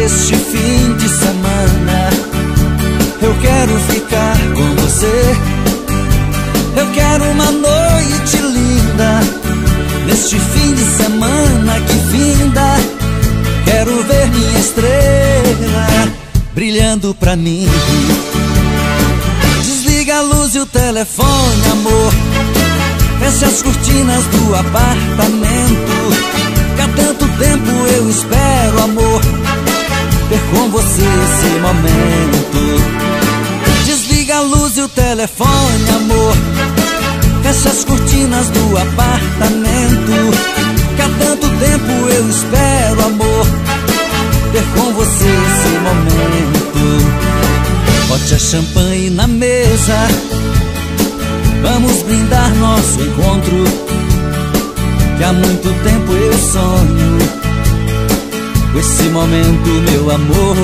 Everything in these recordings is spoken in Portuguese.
Neste fim de semana eu quero ficar com você. Eu quero uma noite linda. Neste fim de semana que finda, quero ver minha estrela brilhando pra mim. Desliga a luz e o telefone, amor. Feche as cortinas do apartamento, que há tanto tempo eu espero, amor, ter com você esse momento. Desliga a luz e o telefone, amor. Feche as cortinas do apartamento, que há tanto tempo eu espero, amor, ter com você esse momento. Bote a champanhe na mesa, vamos brindar nosso encontro, que há muito tempo eu sonho com esse momento, meu amor.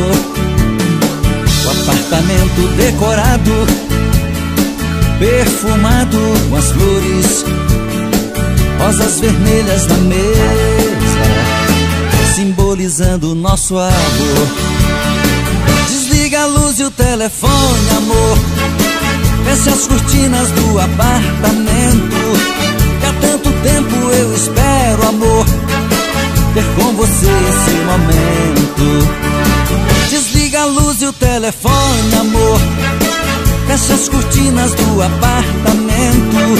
O apartamento decorado, perfumado com as flores, rosas vermelhas na mesa, simbolizando o nosso amor. Desliga a luz e o telefone, amor. Feche as cortinas do apartamento, que há tanto tempo eu espero, amor, ter com você esse momento. Desliga a luz e o telefone, amor. Feche as cortinas do apartamento,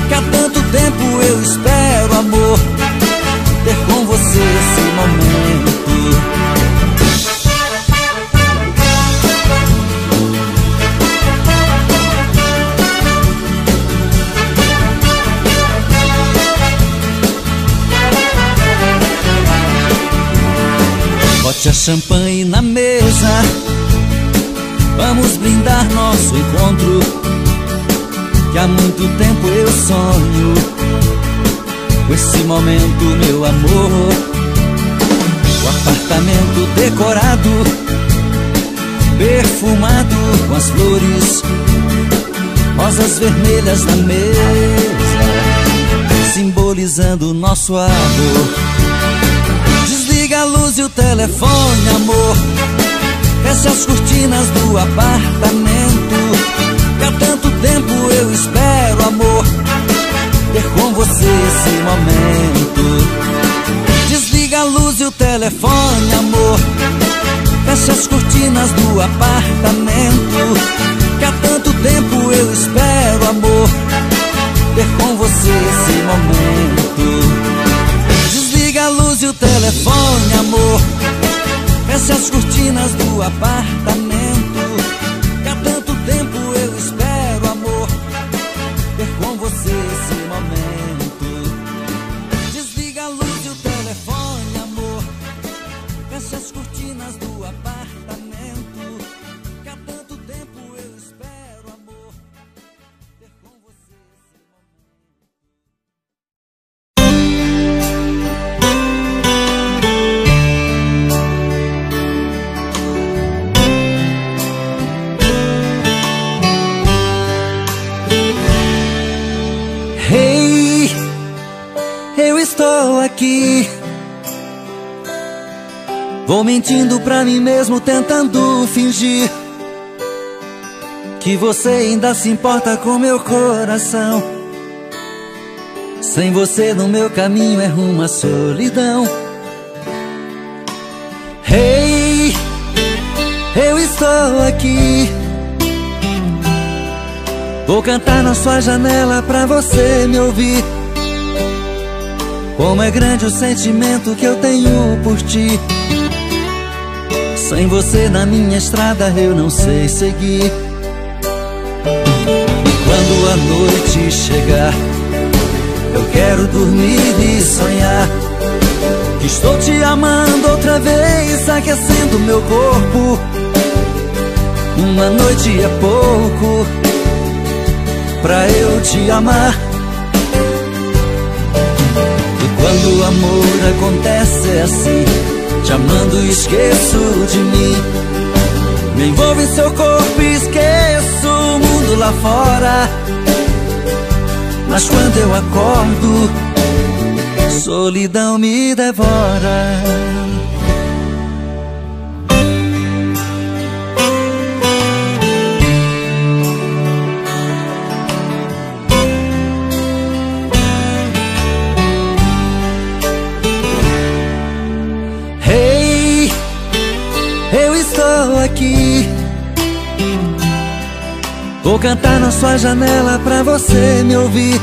que há tanto tempo eu espero, amor, ter com você esse momento. Bote a champanhe na mesa, vamos brindar nosso encontro, que há muito tempo eu sonho com esse momento, meu amor. O apartamento decorado, perfumado com as flores, rosas vermelhas na mesa, simbolizando o nosso amor. Desliga a luz e o telefone, amor. Feche as cortinas do apartamento, que há tanto tempo eu espero, amor, ter com você esse momento. Desliga a luz e o telefone, amor. Feche as cortinas do apartamento, que há tanto tempo eu espero, amor, ter com você esse momento. Desliga a luz e o telefone, amor. Feche as cortinas do apartamento, que há tanto tempo eu espero, amor, ter com você esse momento. Desliga a luz e o telefone, amor. Feche as cortinas do apartamento, que há tanto tempo eu espero, amor, ter com você esse estou aqui, vou mentindo pra mim mesmo, tentando fingir que você ainda se importa com meu coração. Sem você no meu caminho é rumo à solidão. Hey, eu estou aqui, vou cantar na sua janela pra você me ouvir. Como é grande o sentimento que eu tenho por ti. Sem você na minha estrada eu não sei seguir. E quando a noite chegar, eu quero dormir e sonhar que estou te amando outra vez, aquecendo meu corpo. Uma noite é pouco pra eu te amar. Quando o amor acontece é assim, te amando esqueço de mim. Me envolvo em seu corpo e esqueço o mundo lá fora. Mas quando eu acordo, solidão me devora. estou aqui. Vou cantar na sua janela pra você me ouvir.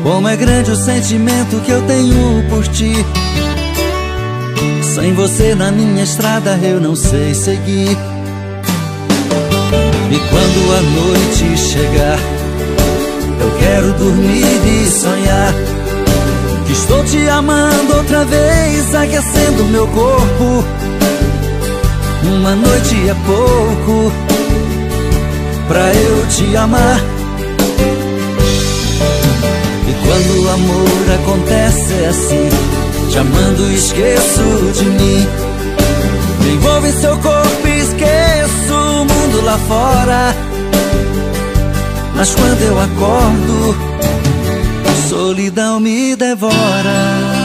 Como é grande o sentimento que eu tenho por ti. Sem você na minha estrada eu não sei seguir. E quando a noite chegar, eu quero dormir e sonhar que estou te amando outra vez, aquecendo meu corpo. Uma noite é pouco pra eu te amar. E quando o amor acontece é assim, te amando esqueço de mim. Me envolvo em seu corpo e esqueço o mundo lá fora. Mas quando eu acordo, a solidão me devora.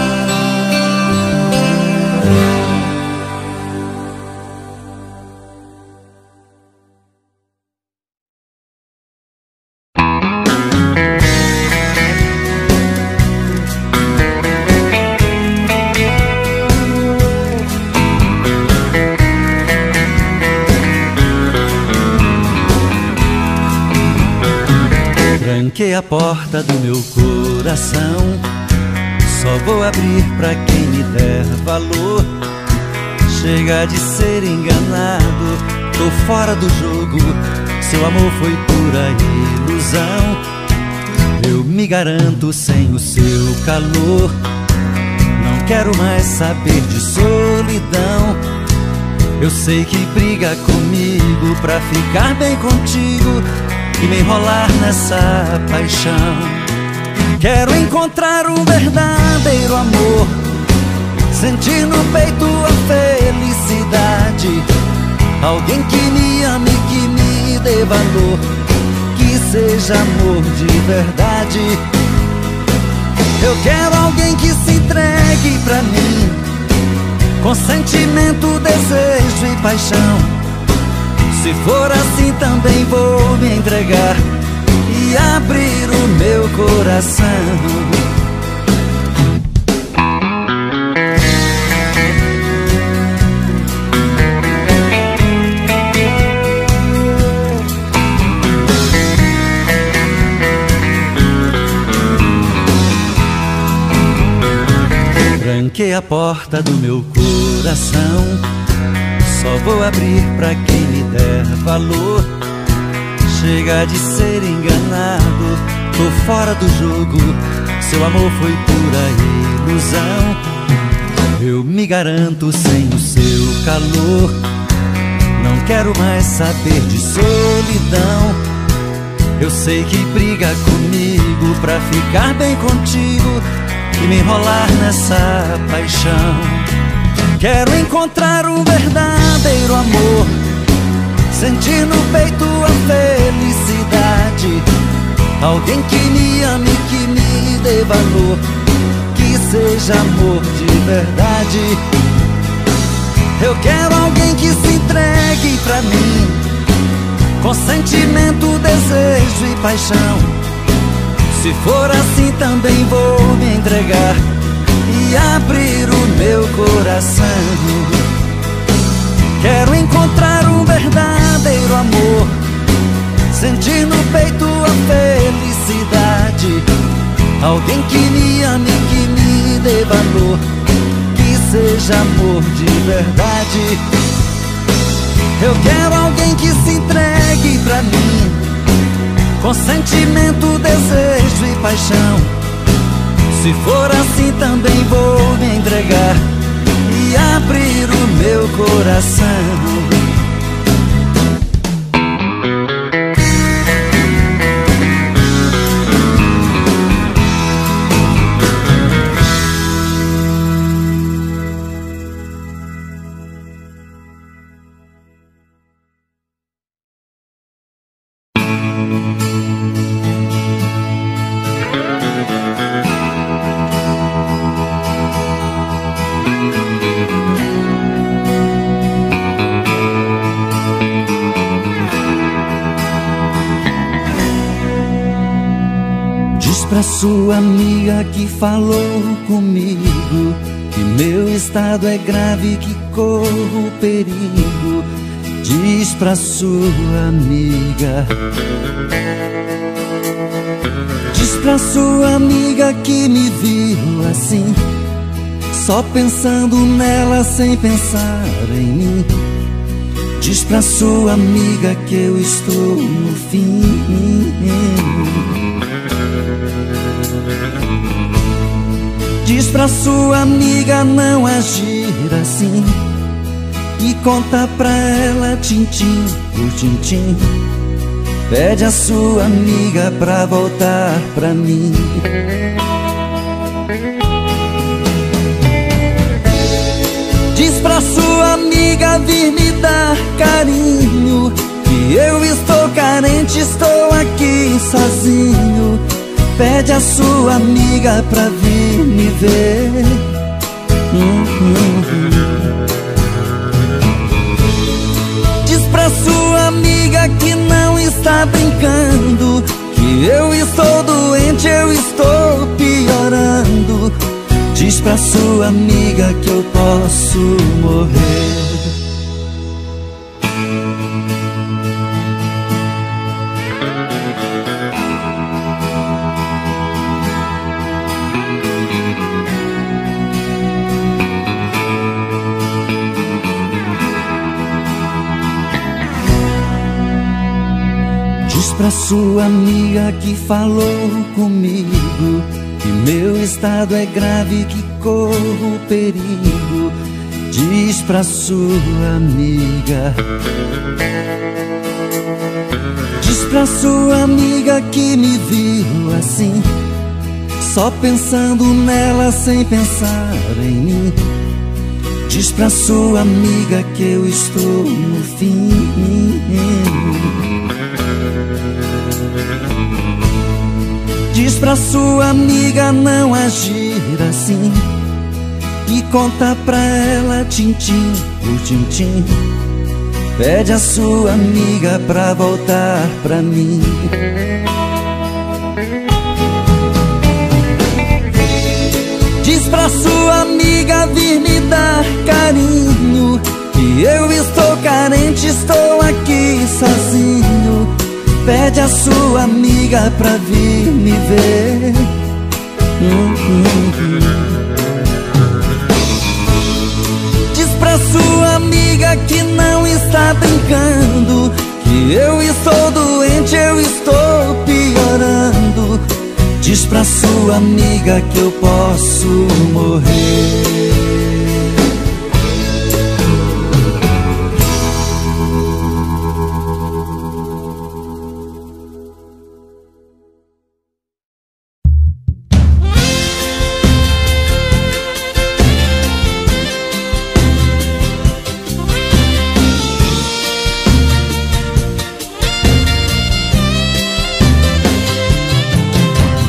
Tranquei a porta do meu coração, só vou abrir pra quem me der valor. Chega de ser enganado, tô fora do jogo, seu amor foi pura ilusão. Eu me garanto sem o seu calor, não quero mais saber de solidão. Eu sei que briga comigo pra ficar bem contigo e me enrolar nessa paixão. Quero encontrar um verdadeiro amor, sentir no peito a felicidade. Alguém que me ame, que me dê valor, que seja amor de verdade. Eu quero alguém que se entregue pra mim, com sentimento, desejo e paixão. Se for assim também vou me entregar e abrir o meu coração. Tranquei a porta do meu coração, só vou abrir pra quem me der valor. Chega de ser enganado, tô fora do jogo, seu amor foi pura ilusão. Eu me garanto sem o seu calor, não quero mais saber de solidão. Eu sei que briga comigo pra ficar bem contigo e me enrolar nessa paixão. Quero encontrar um verdadeiro amor, sentir no peito a felicidade. Alguém que me ame, que me dê valor, que seja amor de verdade. Eu quero alguém que se entregue pra mim, com sentimento, desejo e paixão. Se for assim também vou me entregar e abrir o meu coração. Quero encontrar um verdadeiro amor, sentir no peito a felicidade. Alguém que me ame, que me dê valor, que seja amor de verdade. Eu quero alguém que se entregue pra mim, com sentimento, desejo e paixão. Se for assim também vou me entregar e abrir o meu coração. Pra sua amiga que falou comigo que meu estado é grave, que corro perigo. Diz pra sua amiga, diz pra sua amiga que me viu assim, só pensando nela sem pensar em mim. Diz pra sua amiga que eu estou no fim. Diz pra sua amiga não agir assim, e conta pra ela tintim por tintim. Pede a sua amiga pra voltar pra mim. Diz pra sua amiga vir me dar carinho, que eu estou carente, estou aqui sozinho. Pede a sua amiga pra vir me ver. Diz pra sua amiga que não está brincando, que eu estou doente, eu estou piorando. Diz pra sua amiga que eu posso morrer. Diz pra sua amiga que falou comigo, que meu estado é grave, que corro perigo. Diz pra sua amiga, diz pra sua amiga que me viu assim, só pensando nela sem pensar em mim. Diz pra sua amiga que eu estou no fim. Diz pra sua amiga não agir assim, e conta pra ela tintim por tintim. Pede a sua amiga pra voltar pra mim. Diz pra sua amiga vir me dar carinho, que eu estou carente, estou aqui sozinho. Pede a sua amiga pra vir me ver. Diz pra sua amiga que não está brincando, que eu estou doente, eu estou piorando. Diz pra sua amiga que eu posso morrer.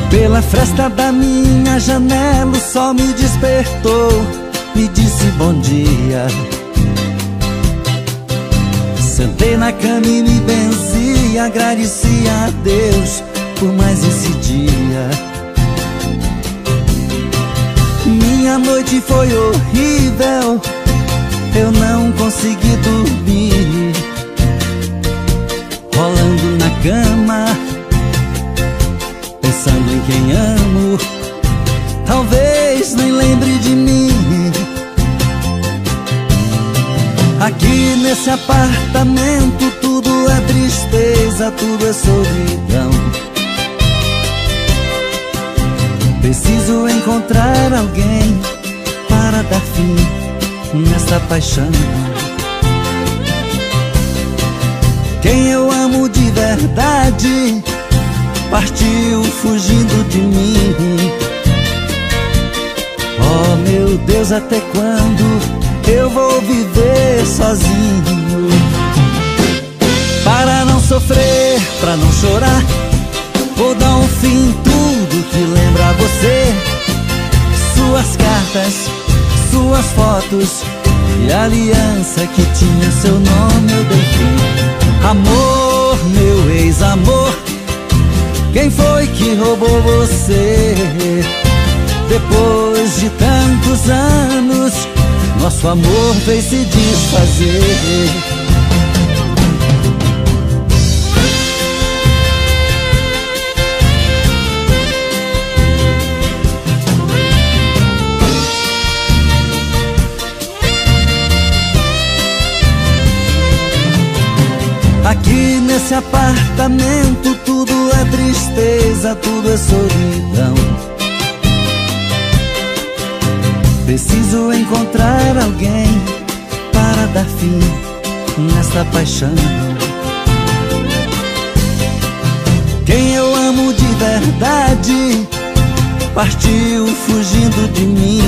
Pela fresta da minha janela o sol me despertou, me disse bom dia. Sentei na cama e me benzi, agradeci a Deus por mais esse dia. Minha noite foi horrível, eu não consegui dormir, rolando na cama, pensando em quem amo, talvez nem lembre de mim. Aqui nesse apartamento tudo é tristeza, tudo é solidão. Preciso encontrar alguém para dar fim nessa paixão. Quem eu amo de verdade partiu fugindo de mim. Oh meu Deus, até quando eu vou viver sozinho? Para não sofrer, pra não chorar, vou dar um fim em tudo que lembra você. Suas cartas, suas fotos e a aliança que tinha seu nome eu dei fim. Amor, meu ex-amor, quem foi que roubou você? Depois de tantos anos, nosso amor veio se desfazer. Aqui nesse apartamento tudo é tristeza, tudo é solidão. Preciso encontrar alguém para dar fim nesta paixão. Quem eu amo de verdade partiu fugindo de mim.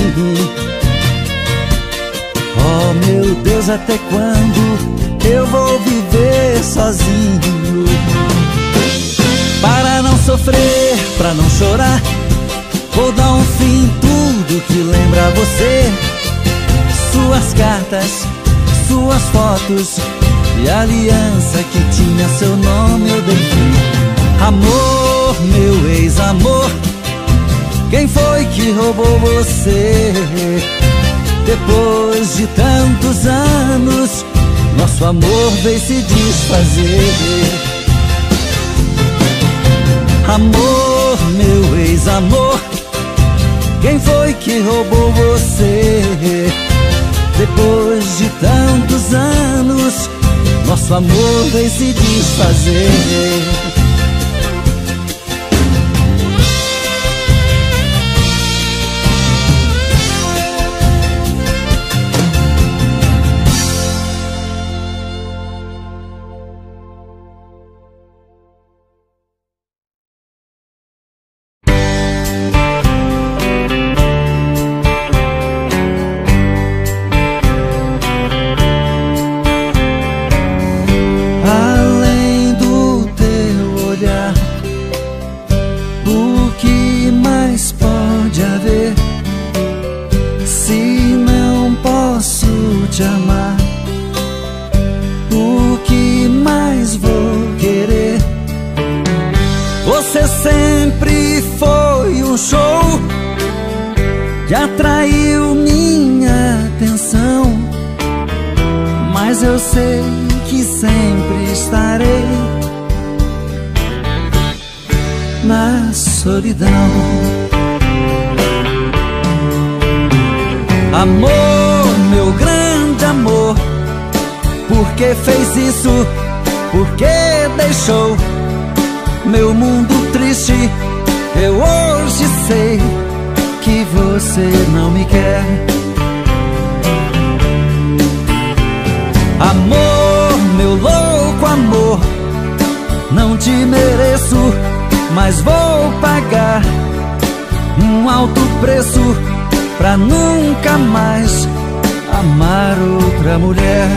Oh meu Deus, até quando eu vou viver sozinho? Para não sofrer, pra não chorar, vou dar um fim em tudo que lembra você. Suas cartas, suas fotos e a aliança que tinha seu nome eu dei fim. Amor, meu ex-amor, quem foi que roubou você? Depois de tantos anos, nosso amor veio se desfazer. Amor, meu ex-amor, quem foi que roubou você? Depois de tantos anos, nosso amor veio se desfazer. Já atraiu minha atenção, mas eu sei que sempre estarei na solidão. Amor, meu grande amor, por que fez isso? Por que deixou meu mundo triste? Eu hoje sei que você não me quer. Amor, meu louco amor, não te mereço, mas vou pagar um alto preço pra nunca mais amar outra mulher.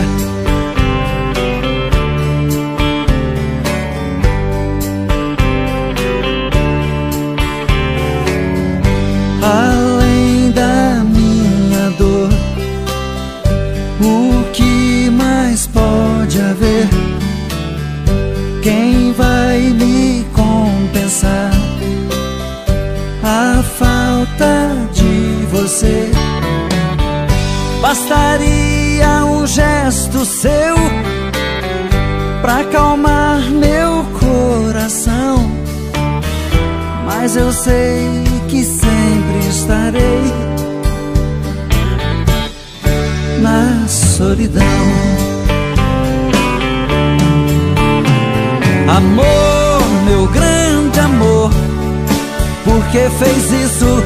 Além da minha dor, o que mais pode haver? Quem vai me compensar a falta de você? Bastaria um gesto seu pra acalmar meu coração, mas eu sei que sempre estarei na solidão. Amor, meu grande amor, por que fez isso?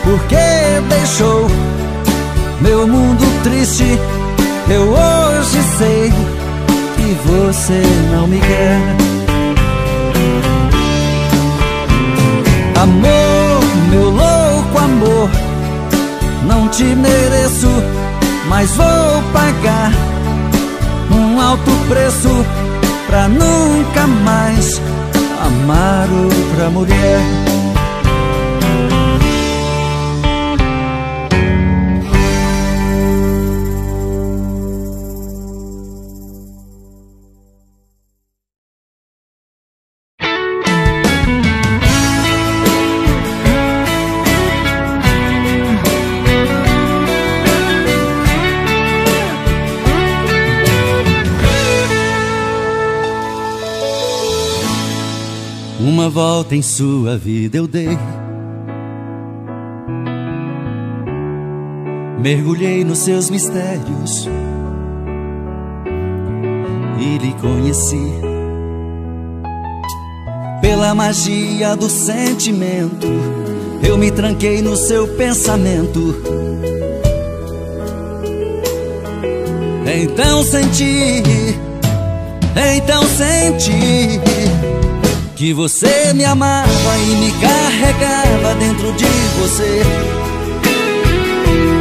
Por que deixou meu mundo triste? Eu hoje sei que você não me quer. Amor, meu louco amor, não te mereço, mas vou pagar um alto preço pra nunca mais amar outra mulher. Uma volta em sua vida eu dei. Mergulhei nos seus mistérios e lhe conheci. Pela magia do sentimento, eu me tranquei no seu pensamento. Então senti que você me amava e me carregava dentro de você.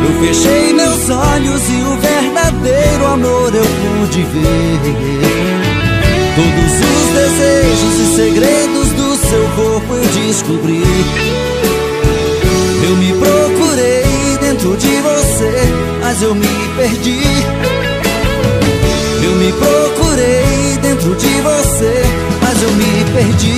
Eu fechei meus olhos e o verdadeiro amor eu pude ver. Todos os desejos e segredos do seu corpo eu descobri. Eu me procurei dentro de você, mas eu me perdi. Eu me procurei dentro de você, mas eu me perdi.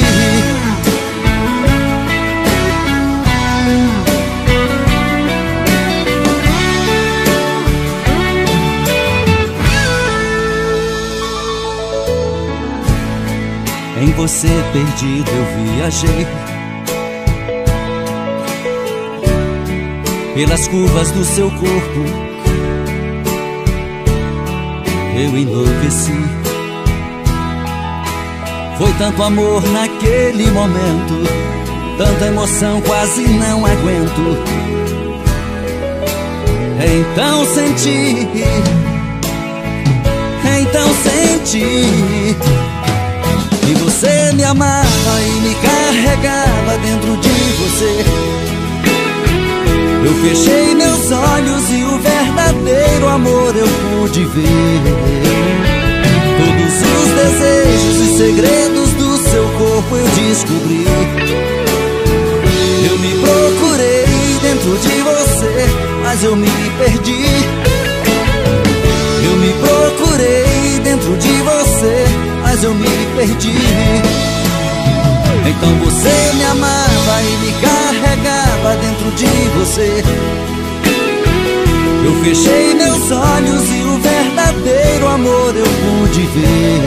Em você perdido eu viajei, pelas curvas do seu corpo eu enlouqueci. Foi tanto amor naquele momento, tanta emoção quase não aguento. Então senti que você me amava e me carregava dentro de você. Eu fechei meus olhos e o verdadeiro amor eu pude ver. Todos os desejos e segredos do seu corpo eu descobri. Eu me procurei dentro de você, mas eu me perdi. Eu me procurei dentro de você, mas eu me perdi. Então você me amava e me carregava dentro de você. Eu fechei meus olhos e o verdadeiro amor eu pude ver.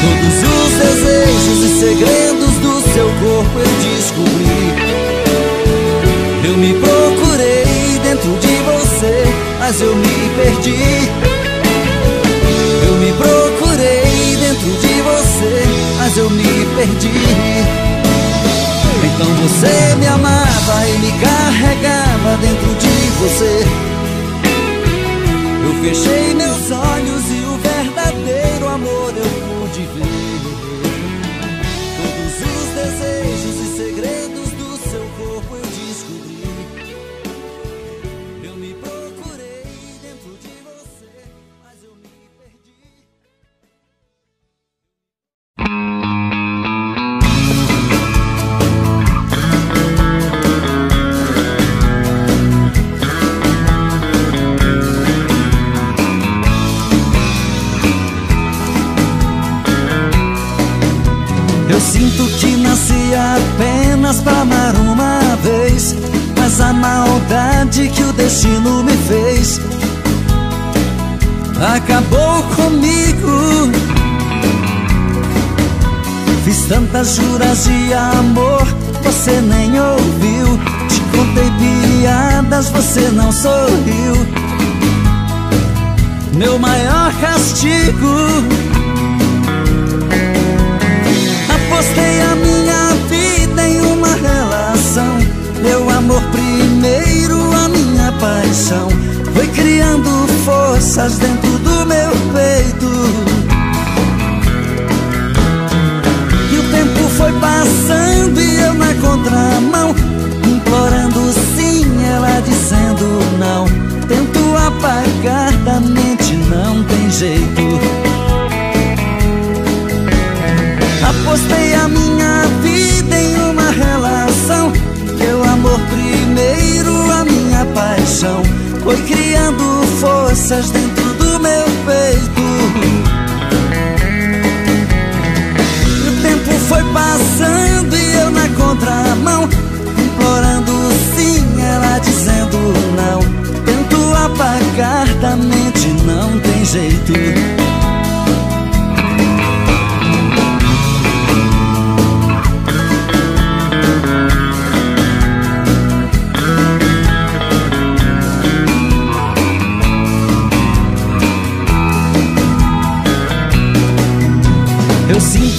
Todos os desejos e segredos do seu corpo eu descobri. Eu me procurei dentro de você, mas eu me perdi. Eu me procurei dentro de você, mas eu me perdi. Então você me amava e me carregava dentro de você. Eu fechei meus olhos e o verdadeiro amor eu pude ver. Todos os desejos e segredos do seu corpo eu descobri. Eu me procurei dentro de você, mas eu me perdi. Eu sinto que nasci apenas pra amar uma vez, mas a maldade que o destino me fez acabou comigo. Fiz tantas juras de amor, você nem ouviu. Te contei piadas, você não sorriu. Meu maior castigo, apostei a minha vida em uma relação. Meu amor primeiro, a minha paixão, foi criando forças dentro do meu peito. E o tempo foi passando e eu na contramão, implorando sim, ela dizendo não. Tento apagar da mente, não tem jeito. Apostei a minha vida em uma relação. Meu amor primeiro, a minha paixão, foi criando forças dentro do meu peito. E o tempo foi passando e eu na contramão, implorando sim, ela dizendo não. Tento apagar da mente, não tem jeito.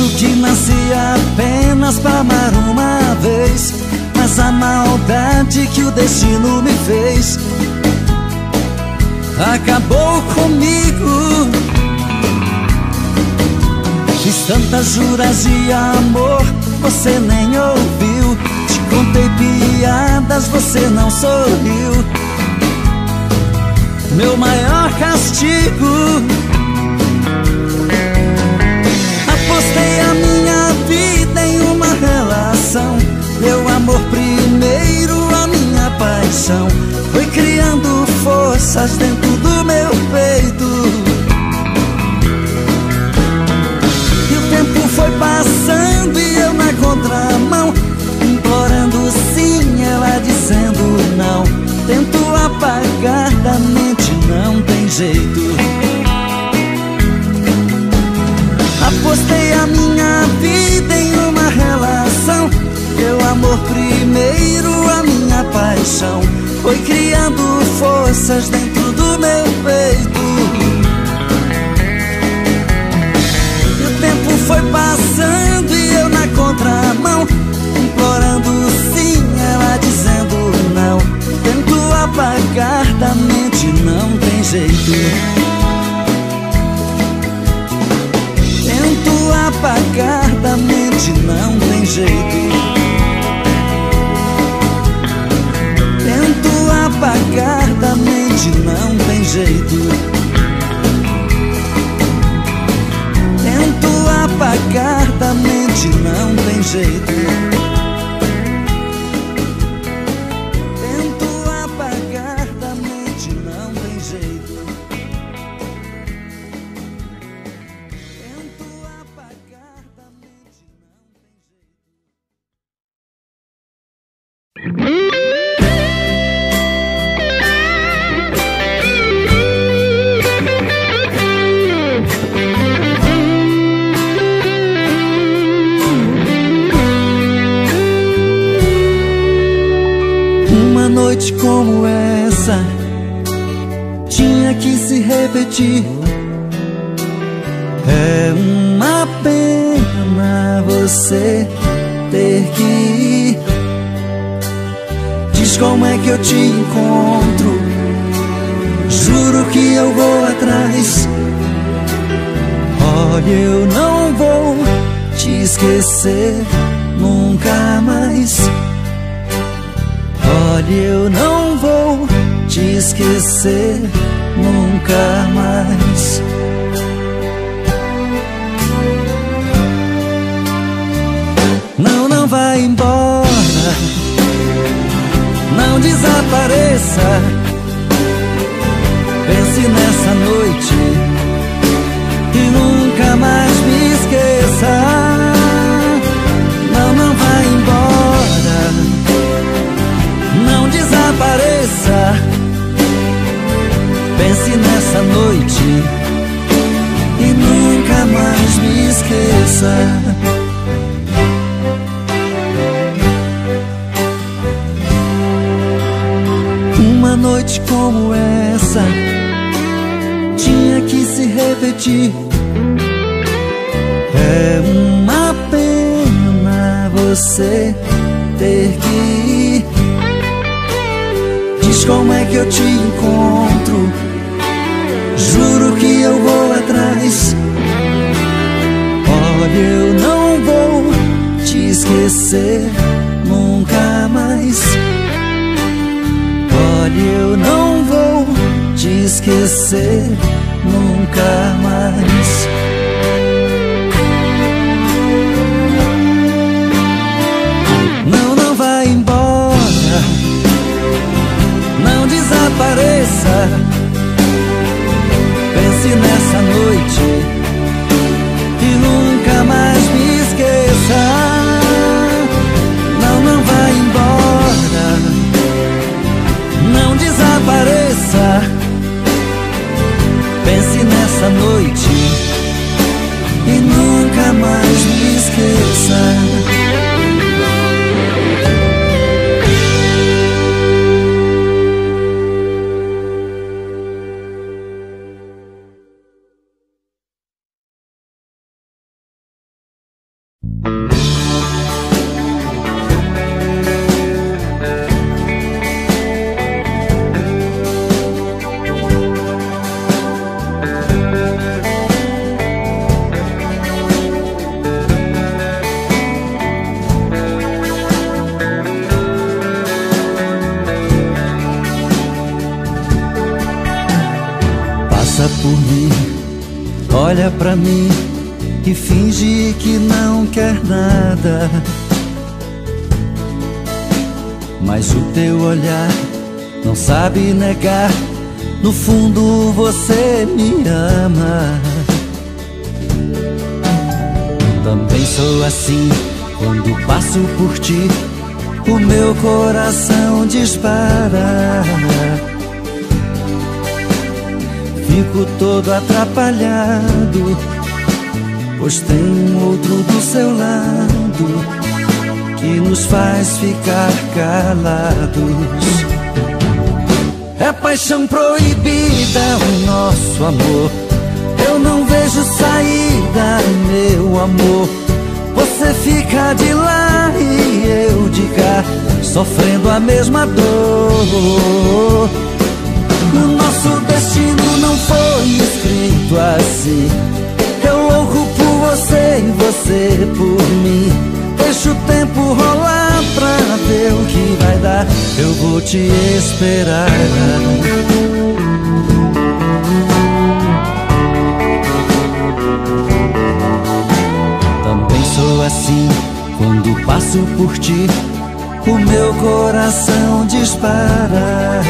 Acredito que nasci apenas pra amar uma vez, mas a maldade que o destino me fez acabou comigo. Fiz tantas juras de amor, você nem ouviu. Te contei piadas, você não sorriu. Meu maior castigo. Apostei a minha vida em uma relação. Meu amor primeiro, a minha paixão. Foi criando forças dentro do meu peito. E o tempo foi passando e eu na contramão, implorando sim, ela dizendo não. Tento apagar da mente, não tem jeito. Apostei a minha vida em uma relação. Meu amor primeiro, a minha paixão. Foi criando forças dentro do meu peito. E o tempo foi passando e eu na contramão, implorando sim, ela dizendo não. Tento apagar da mente, não tem jeito. Tento apagar da mente, não tem jeito. Tento apagar da mente, não tem jeito. Tento apagar da mente, não tem jeito. Tento apagar da mente, não tem jeito. Tento apagar da mente, não tem jeito. Noite como essa tinha que se repetir. É uma pena você ter que ir. Diz como é que eu te encontro. Juro que eu vou atrás. Olha, eu não vou te esquecer nunca mais. Olha, eu não vou te esquecer nunca mais. Não, não vai embora, não desapareça. Pense nessa noite e nunca mais me esqueça. Não, não vai embora, não desapareça. Pense nessa noite e nunca mais me esqueça. Uma noite como essa tinha que se repetir. É uma pena você ter que ir. Diz como é que eu te encontro. Juro que eu vou atrás. Olha, eu não vou te esquecer nunca mais. Olha, eu não vou te esquecer nunca mais. Não, não vai embora, não desapareça. Pense nessa noite e nunca mais me esqueça. Não, não vai embora, não desapareça. Pense nessa noite passa por mim, olha pra mim e finge que não quer nada. Mas o teu olhar não sabe negar, no fundo você me ama. Também sou assim, quando passo por ti, o meu coração dispara. Fico todo atrapalhado, pois tem um outro do seu lado que nos faz ficar calados. É paixão proibida o nosso amor, eu não vejo saída, meu amor. Você fica de lá e eu de cá, sofrendo a mesma dor. O nosso destino não foi escrito assim, eu louco por você e você por mim. Deixa o tempo rolar pra ver o que vai dar, eu vou te esperar. Também sou assim, quando passo por ti, o meu coração dispara.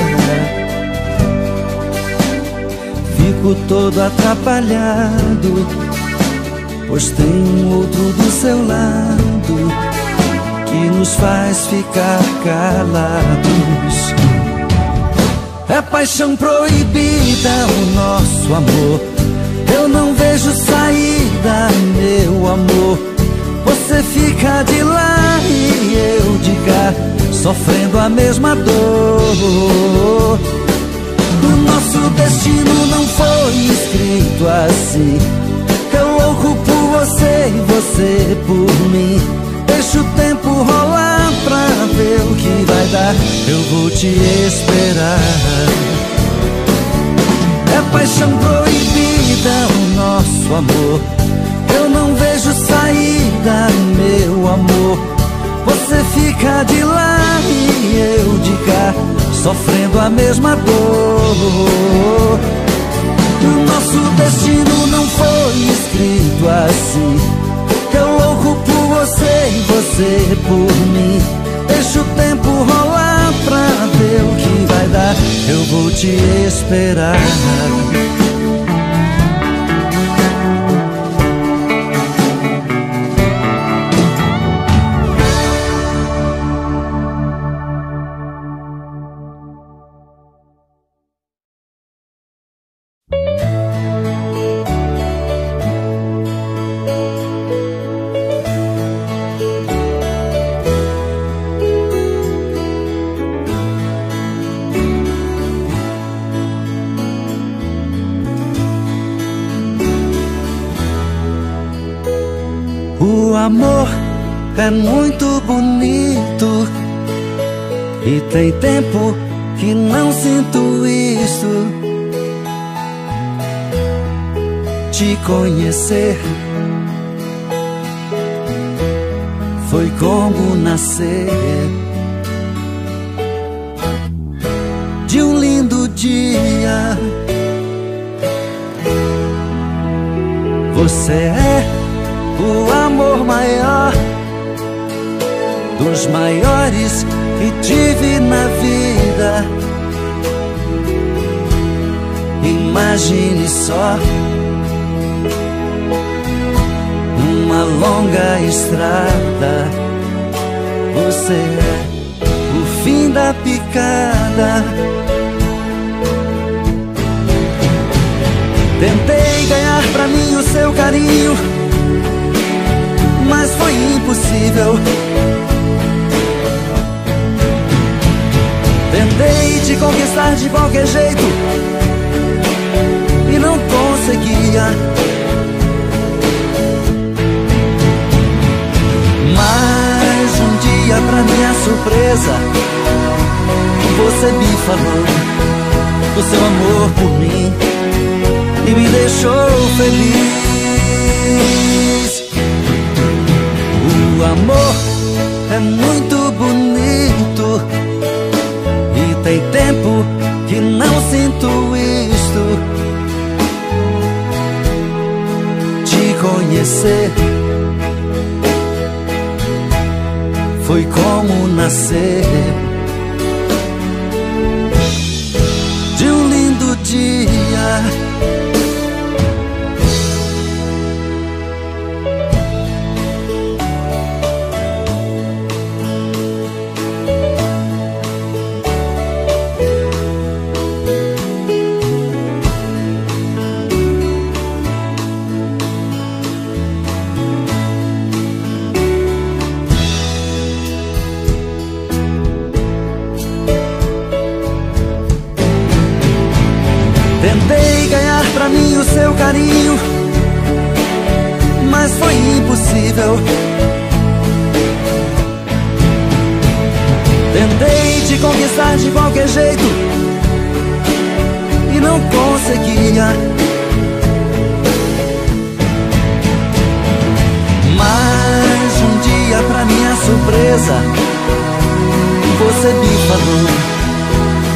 Fico todo atrapalhado, pois tem um outro do seu lado que nos faz ficar calados. É paixão proibida o nosso amor, eu não vejo saída, meu amor. Você fica de lá e eu de cá, sofrendo a mesma dor. O nosso destino não foi escrito assim, eu louco por você e você por mim. Deixa o tempo rolar pra ver o que vai dar, eu vou te esperar. É paixão proibida o nosso amor, eu não vejo saída, meu amor. Você fica de lá e eu de cá, sofrendo a mesma dor. O nosso destino não foi escrito assim, eu louco por você e você por mim. Deixa o tempo rolar pra ver o que vai dar, eu vou te esperar. O amor é muito bonito e tem tempo que não sinto isso. Te conhecer foi como nascer de um lindo dia. Você é o amor maior dos maiores que tive na vida. Imagine só uma longa estrada. Você é o fim da picada. Tentei ganhar pra mim o seu carinho, mas foi impossível. Tentei te conquistar de qualquer jeito e não conseguia. Mas um dia, pra minha surpresa, você me falou do seu amor por mim e me deixou feliz. O amor é muito bonito e tem tempo que não sinto isto. você. Foi como nascer de um lindo dia. Tentei ganhar pra mim o seu carinho, mas foi impossível. Tentei te conquistar de qualquer jeito e não conseguia. Mas um dia, pra minha surpresa, você me falou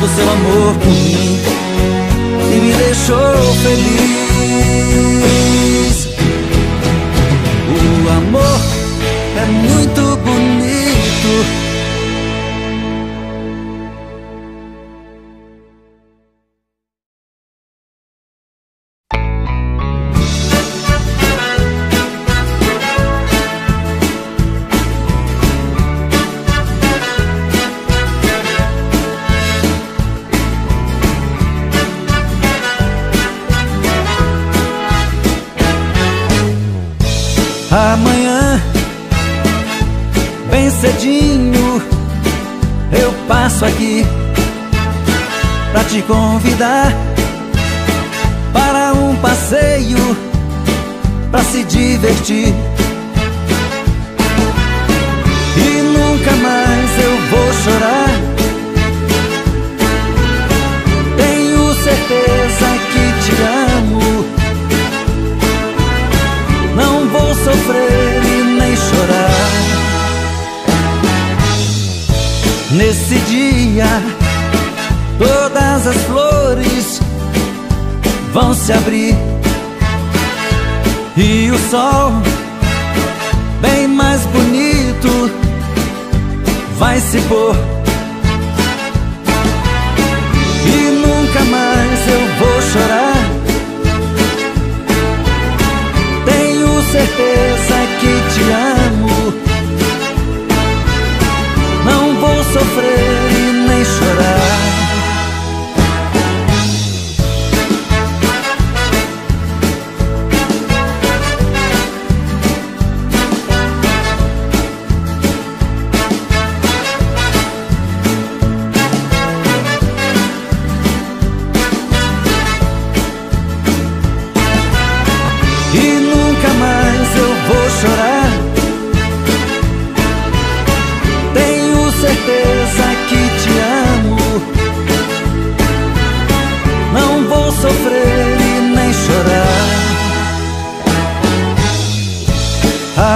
do seu amor por mim e me deixou feliz. O amor é muito bonito. Amanhã, bem cedinho, eu passo aqui pra te convidar para um passeio, pra se divertir. E nunca mais eu vou chorar. Tenho certeza que te amo. Não vou sofrer e nem chorar. Nesse dia, todas as flores vão se abrir e o sol, bem mais bonito, vai se pôr. E nunca mais eu vou chorar. Certeza que te amo. Não vou sofrer e nem chorar. Chorar. Tenho certeza que te amo. Não vou sofrer e nem chorar.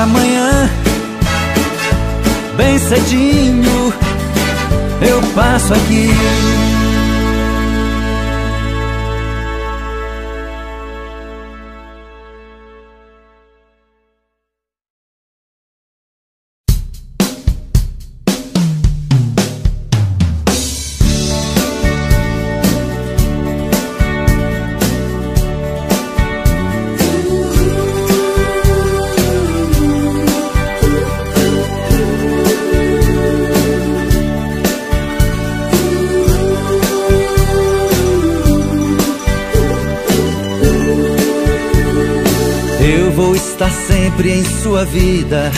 Amanhã, bem cedinho, eu passo aqui. Vou estar sempre em sua vida.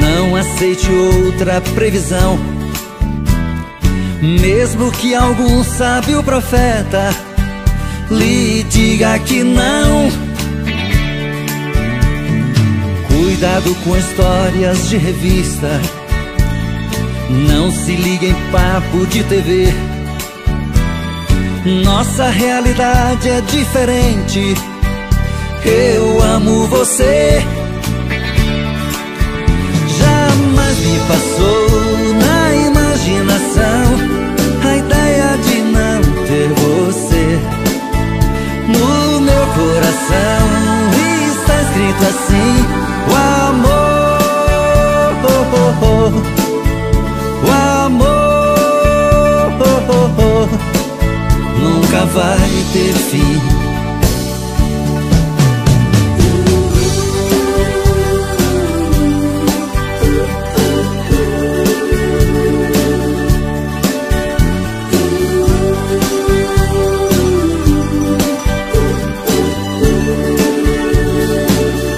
Não aceite outra previsão. Mesmo que algum sábio profeta lhe diga que não. Cuidado com histórias de revista. Não se ligue em papo de TV. Nossa realidade é diferente. Eu amo você. Jamais me passou na imaginação a ideia de não ter você. No meu coração está escrito nunca vai ter fim.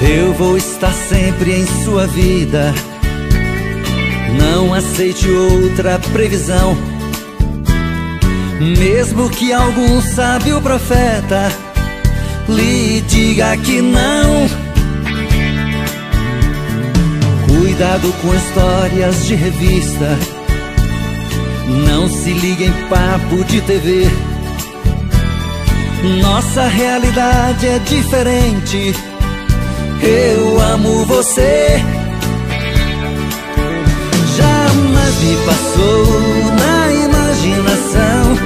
Eu vou estar sempre em sua vida, não aceite outra previsão. Mesmo que algum sábio profeta lhe diga que não. Cuidado com histórias de revista, não se ligue em papo de TV. Nossa realidade é diferente. Eu amo você. Jamais me passou na imaginação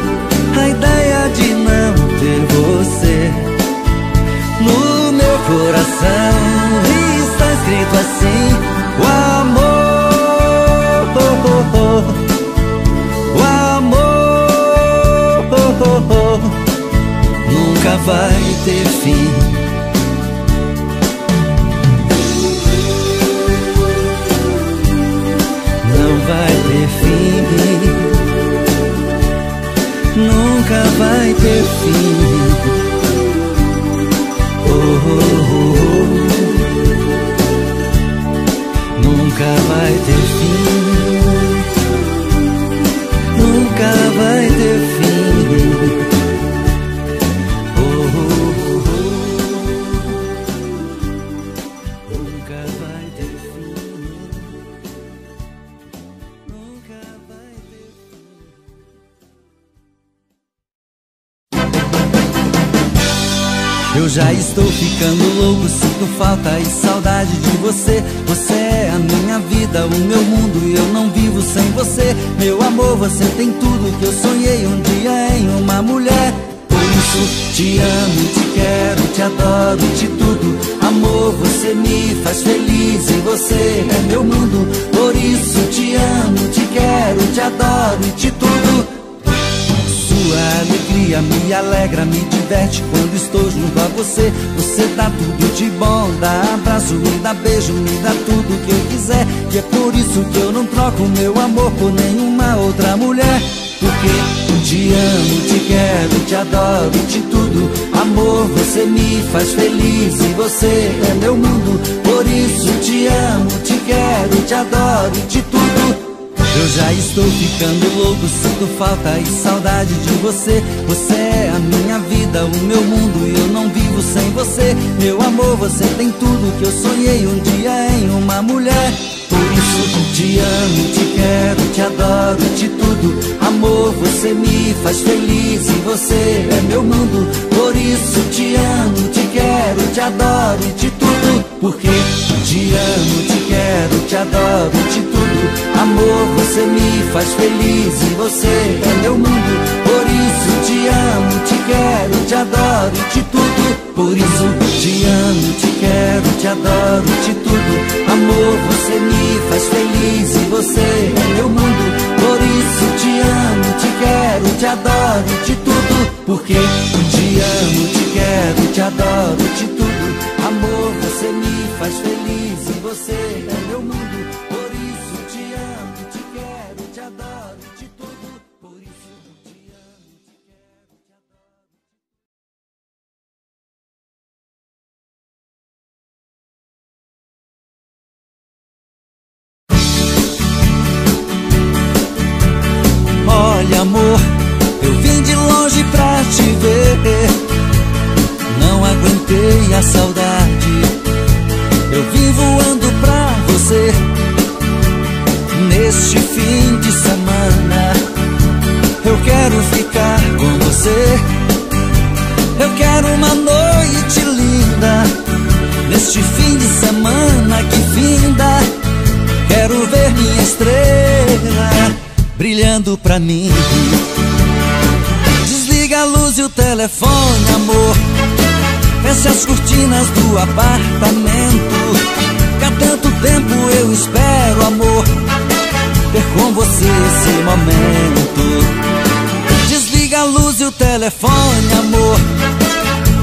a ideia de não ter você. No meu coração está escrito assim: o amor, o amor nunca vai ter fim. Vai ter fim, nunca vai ter fim. Oh, oh, oh. Nunca vai ter fim, nunca vai ter fim. Oh, oh, oh. Nunca vai ter fim. Eu já estou ficando louco, sinto falta e saudade de você. Você é a minha vida, o meu mundo e eu não vivo sem você. Meu amor, você tem tudo que eu sonhei um dia em uma mulher. Por isso te amo, te quero, te adoro, te tudo. Amor, você me faz feliz e você é meu mundo. Por isso te amo, te quero, te adoro e te tudo. Sua alegria me alegra, me diverte quando estou junto a você. Você dá tudo de bom, dá abraço, me dá beijo, me dá tudo que eu quiser. E é por isso que eu não troco meu amor por nenhuma outra mulher. Porque te amo, te quero, te adoro, te tudo. Amor, você me faz feliz e você é meu mundo. Por isso te amo, te quero, te adoro, te tudo. Eu já estou ficando louco, sinto falta e saudade de você. Você é a minha vida, o meu mundo e eu não vivo sem você. Meu amor, você tem tudo que eu sonhei um dia em uma mulher. Por isso te amo, te quero, te adoro, te tudo. Amor, você me faz feliz e você é meu mundo. Por isso te amo, te quero, te adoro e te tudo. Porque te amo, te quero, te adoro, te tudo. Amor, você me faz feliz e você é meu mundo. Por isso te amo, te quero, te adoro e te tudo. Por isso te amo, te quero, te adoro, te tudo. Amor, você me faz feliz e você é meu mundo. Por isso te amo, te quero, te adoro e te tudo. Porque te amo, te quero, te adoro, te tudo. Amor, você me faz feliz e você é meu mundo. Por isso te amo, te quero, te adoro, te tudo. Por isso te amo, te quero, te adoro. Olha, amor, eu vim de longe pra te ver. Não aguentei a saudade, eu vim voando pra você. Neste fim de semana eu quero ficar com você. Eu quero uma noite linda, neste fim de semana que finda. Quero ver minha estrela brilhando pra mim. Desliga a luz e o telefone, amor. Feche as cortinas do apartamento. Que há tanto tempo eu espero, amor, ter com você esse momento. Desliga a luz luz e o telefone, amor.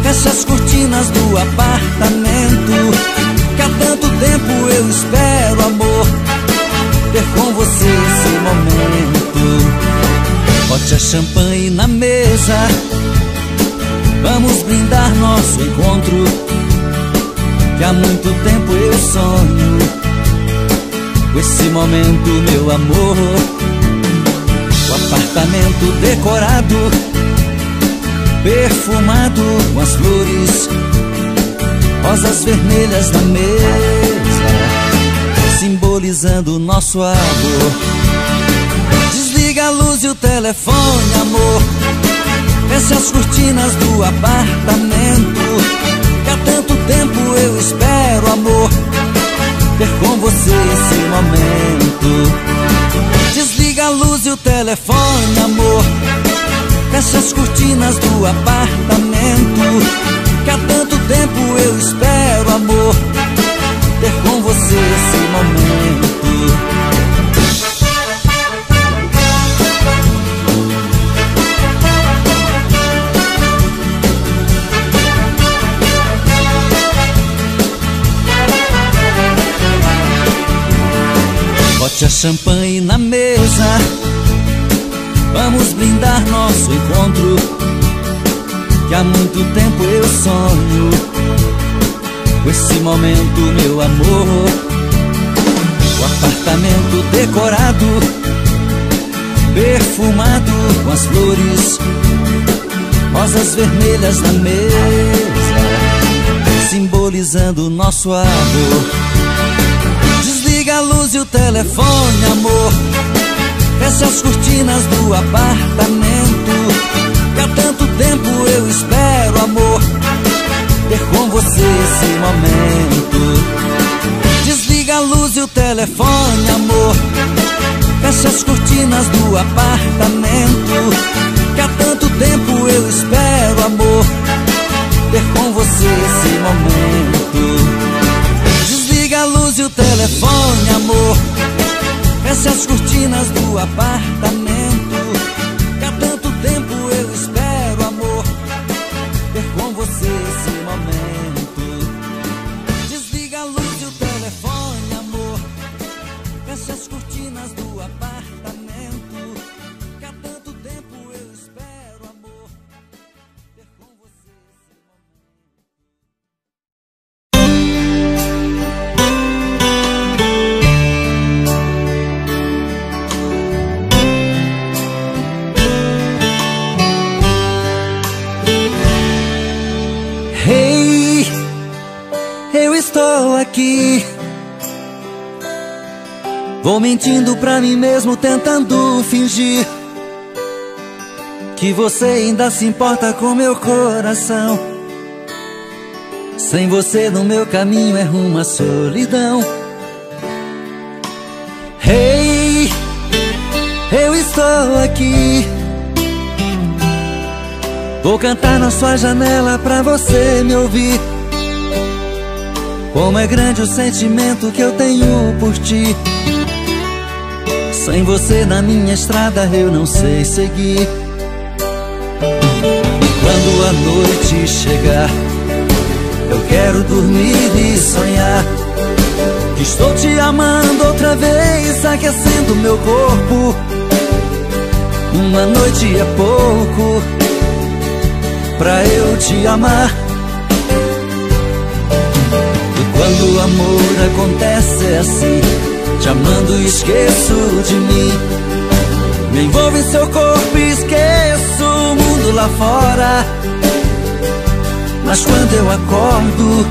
Fecha as cortinas do apartamento, que há tanto tempo eu espero, amor, ter com você esse momento. Bote a champanhe na mesa, vamos brindar nosso encontro, que há muito tempo eu sonho com esse momento, meu amor. O apartamento decorado, perfumado com as flores, rosas vermelhas na mesa, simbolizando o nosso amor. Desliga a luz e o telefone, amor. Fecha as cortinas do apartamento, que há tanto tempo eu espero, amor, ter com você esse momento. Desliga a luz e o telefone, amor. Fecha as cortinas do apartamento, que há tanto tempo eu espero, amor, ter com você esse momento. Bote a champanhe na mesa, vamos brindar nosso encontro, que há muito tempo eu sonho com esse momento, meu amor. O apartamento decorado, perfumado com as flores, rosas vermelhas na mesa, simbolizando o nosso amor. Desliga a luz e o telefone, amor. Fecha as cortinas do apartamento, que há tanto tempo eu espero, amor, ter com você esse momento. Desliga a luz e o telefone, amor. Fecha as cortinas do apartamento, que há tanto tempo eu espero, amor, ter com você esse momento. Desliga a luz e o telefone, amor. Fecha as cortinas do apartamento, que há tanto tempo eu espero, amor, ter com você esse momento. Desliga a luz e o telefone, amor. Fecha as cortinas do apartamento, que há tanto tempo eu espero, amor, ter com você esse estou aqui, vou mentindo pra mim mesmo, tentando fingir que você ainda se importa com meu coração. Sem você no meu caminho é rumo à solidão. Hey, eu estou aqui, vou cantar na sua janela pra você me ouvir. Como é grande o sentimento que eu tenho por ti. Sem você na minha estrada eu não sei seguir. E quando a noite chegar, eu quero dormir e sonhar que estou te amando outra vez, aquecendo meu corpo. Uma noite é pouco pra eu te amar. Quando o amor acontece é assim, te amando e esqueço de mim. Me envolvo em seu corpo e esqueço o mundo lá fora. Mas quando eu acordo,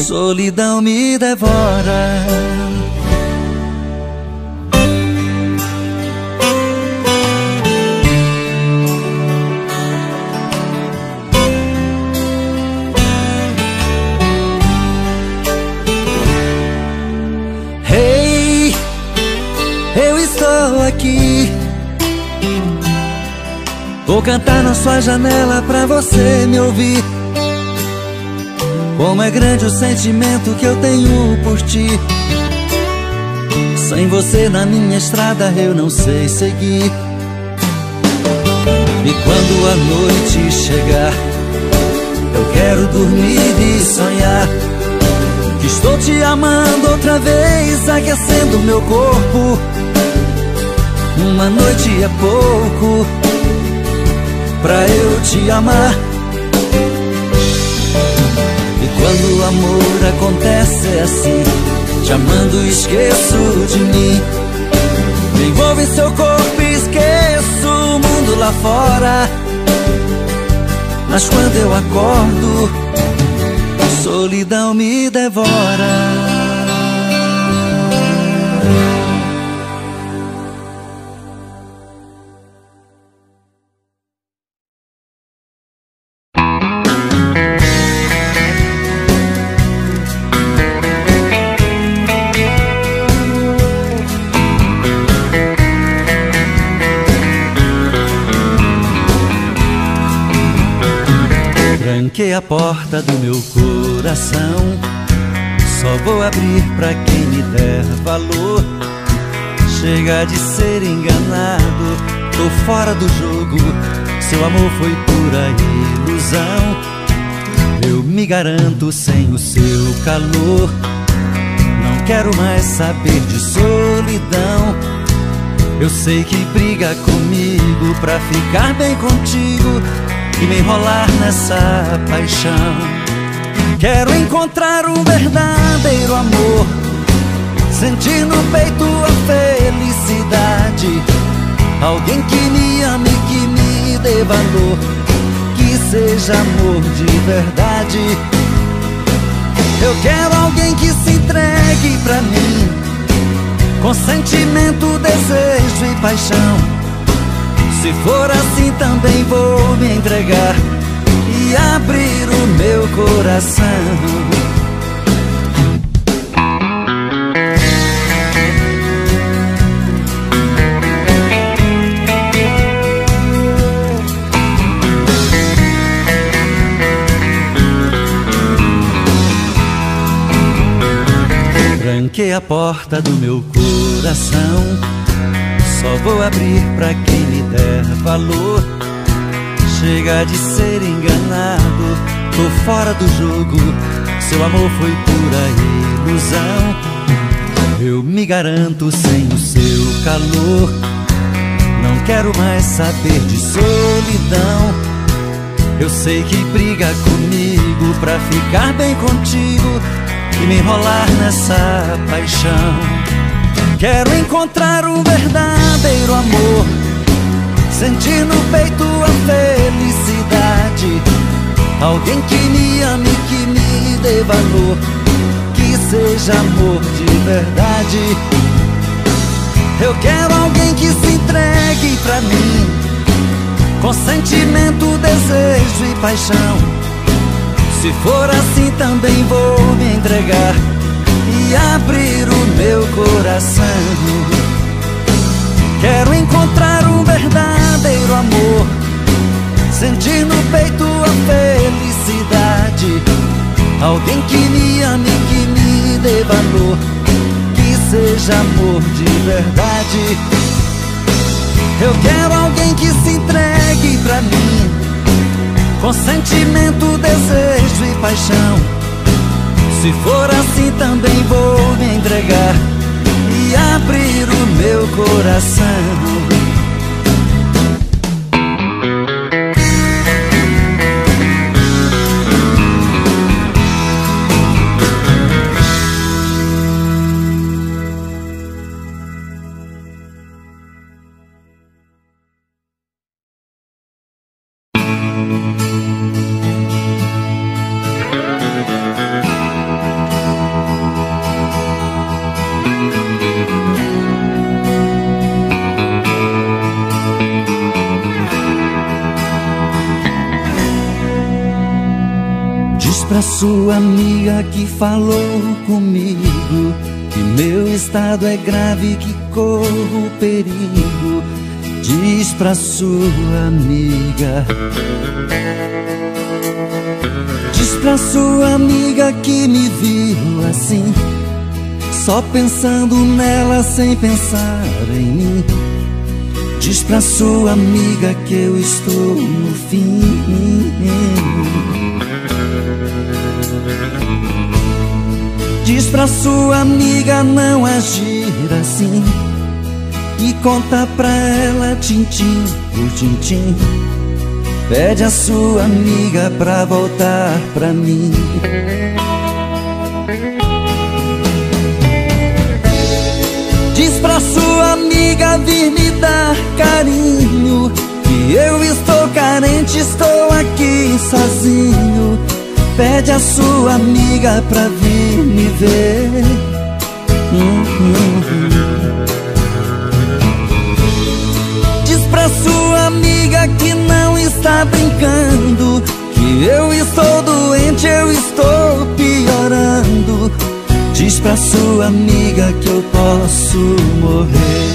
solidão me devora. Aqui, vou cantar na sua janela pra você me ouvir. Como é grande o sentimento que eu tenho por ti. Sem você na minha estrada eu não sei seguir. E quando quando a noite chegar, eu quero dormir e sonhar que estou te amando outra vez, aquecendo meu corpo. Uma noite é pouco pra eu te amar. E quando o amor acontece é assim, te amando esqueço de mim. Me envolvo em seu corpo e esqueço o mundo lá fora. Mas quando eu acordo, a solidão me devora. Tranquei a porta do meu coração, só vou abrir pra quem me der valor. Chega de ser enganado, tô fora do jogo, seu amor foi pura ilusão. Eu me garanto sem o seu calor, não quero mais saber de solidão. Eu sei que briga comigo pra ficar bem contigo e me enrolar nessa paixão. Quero encontrar um verdadeiro amor, sentir no peito a felicidade. Alguém que me ame, que me dê valor, que seja amor de verdade. Eu quero alguém que se entregue pra mim, com sentimento, desejo e paixão. Se for assim também vou me entregar e abrir o meu coração. Tranquei a porta do meu coração, só vou abrir pra quem me der valor. Chega de ser enganado, tô fora do jogo, seu amor foi pura ilusão. Eu me garanto sem o seu calor, não quero mais saber de solidão. Eu sei que briga comigo pra ficar bem contigo e me enrolar nessa paixão. Quero encontrar um verdadeiro amor, sentir no peito a felicidade. Alguém que me ame, que me dê valor, que seja amor de verdade. Eu quero alguém que se entregue pra mim, com sentimento, desejo e paixão. Se for assim também vou me entregar e abrir o meu coração. Quero encontrar um verdadeiro amor, sentir no peito a felicidade. Alguém que me ame, que me dê valor, que seja amor de verdade. Eu quero alguém que se entregue pra mim, com sentimento, desejo e paixão. Se for assim também vou me entregar e abrir o meu coração. Pra sua amiga que falou comigo que meu estado é grave, que corro perigo. Diz pra sua amiga, diz pra sua amiga que me viu assim, só pensando nela sem pensar em mim. Diz pra sua amiga que eu estou no fim. Diz pra sua amiga não agir assim, e conta pra ela tintim por tintim. Pede a sua amiga pra voltar pra mim. Diz pra sua amiga vir me dar carinho, que eu estou carente, estou aqui sozinho. Pede a sua amiga pra vir me ver. Diz pra sua amiga que não está brincando, que eu estou doente, eu estou piorando. Diz pra sua amiga que eu posso morrer.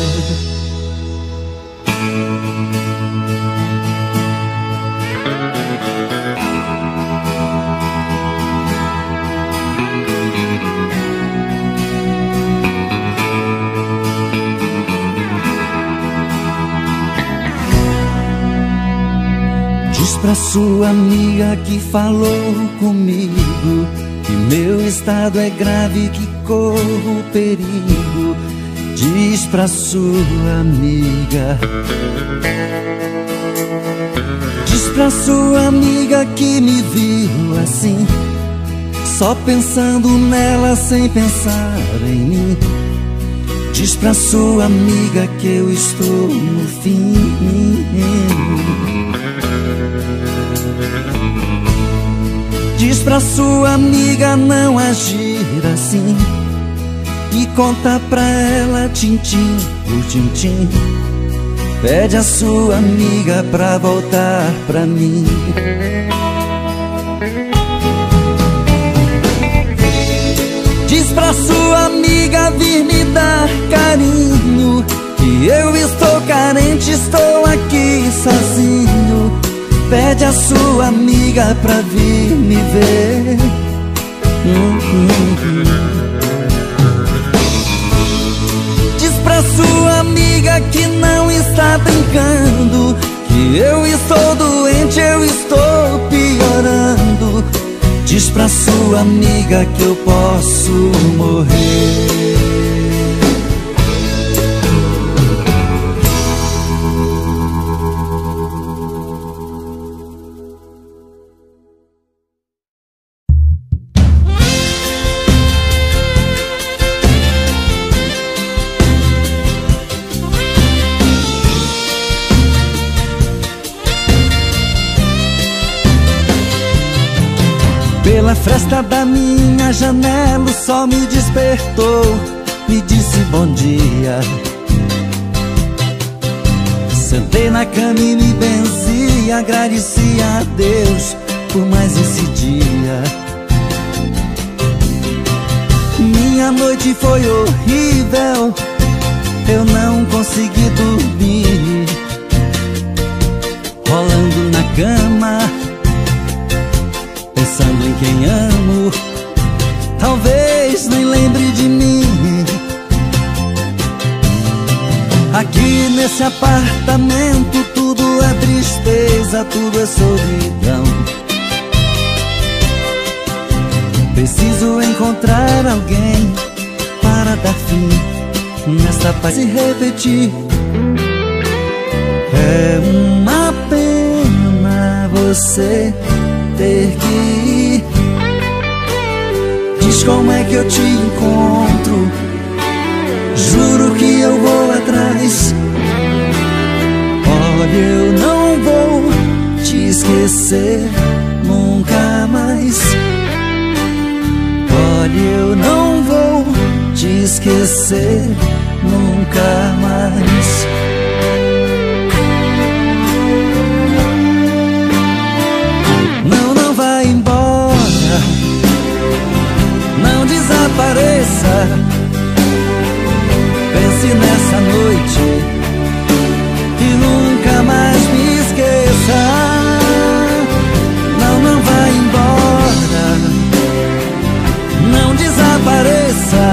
Diz pra sua amiga que falou comigo que meu estado é grave, que corro perigo. Diz pra sua amiga. Diz pra sua amiga que me viu assim, só pensando nela sem pensar em mim. Diz pra sua amiga que eu estou no fim. Diz pra sua amiga não agir assim, e conta pra ela tintim por tintim. Pede a sua amiga pra voltar pra mim. Diz pra sua amiga vir me dar carinho, que eu estou carente, estou aqui sozinho. Pede a sua amiga pra vir me ver. Diz pra sua amiga que não está brincando, que eu estou doente, eu estou piorando. Diz pra sua amiga que eu posso morrer. Pela fresta da minha janela o sol me despertou, me disse bom dia. Sentei na cama e me benzi, agradeci a Deus por mais esse dia. Minha noite foi horrível, eu não consegui dormir, rolando na cama, pensando em quem amo, talvez nem lembre de mim. Aqui nesse apartamento tudo é tristeza, tudo é solidão. Preciso encontrar alguém para dar fim nessa paz se repetir. É uma pena você ter que ir. Diz como é que eu te encontro, juro que eu vou atrás. Olha, eu não vou te esquecer nunca mais. Olha, eu não vou te esquecer nunca mais. Não vai embora, não desapareça. Pense nessa noite e nunca mais me esqueça. Não vai embora, não desapareça.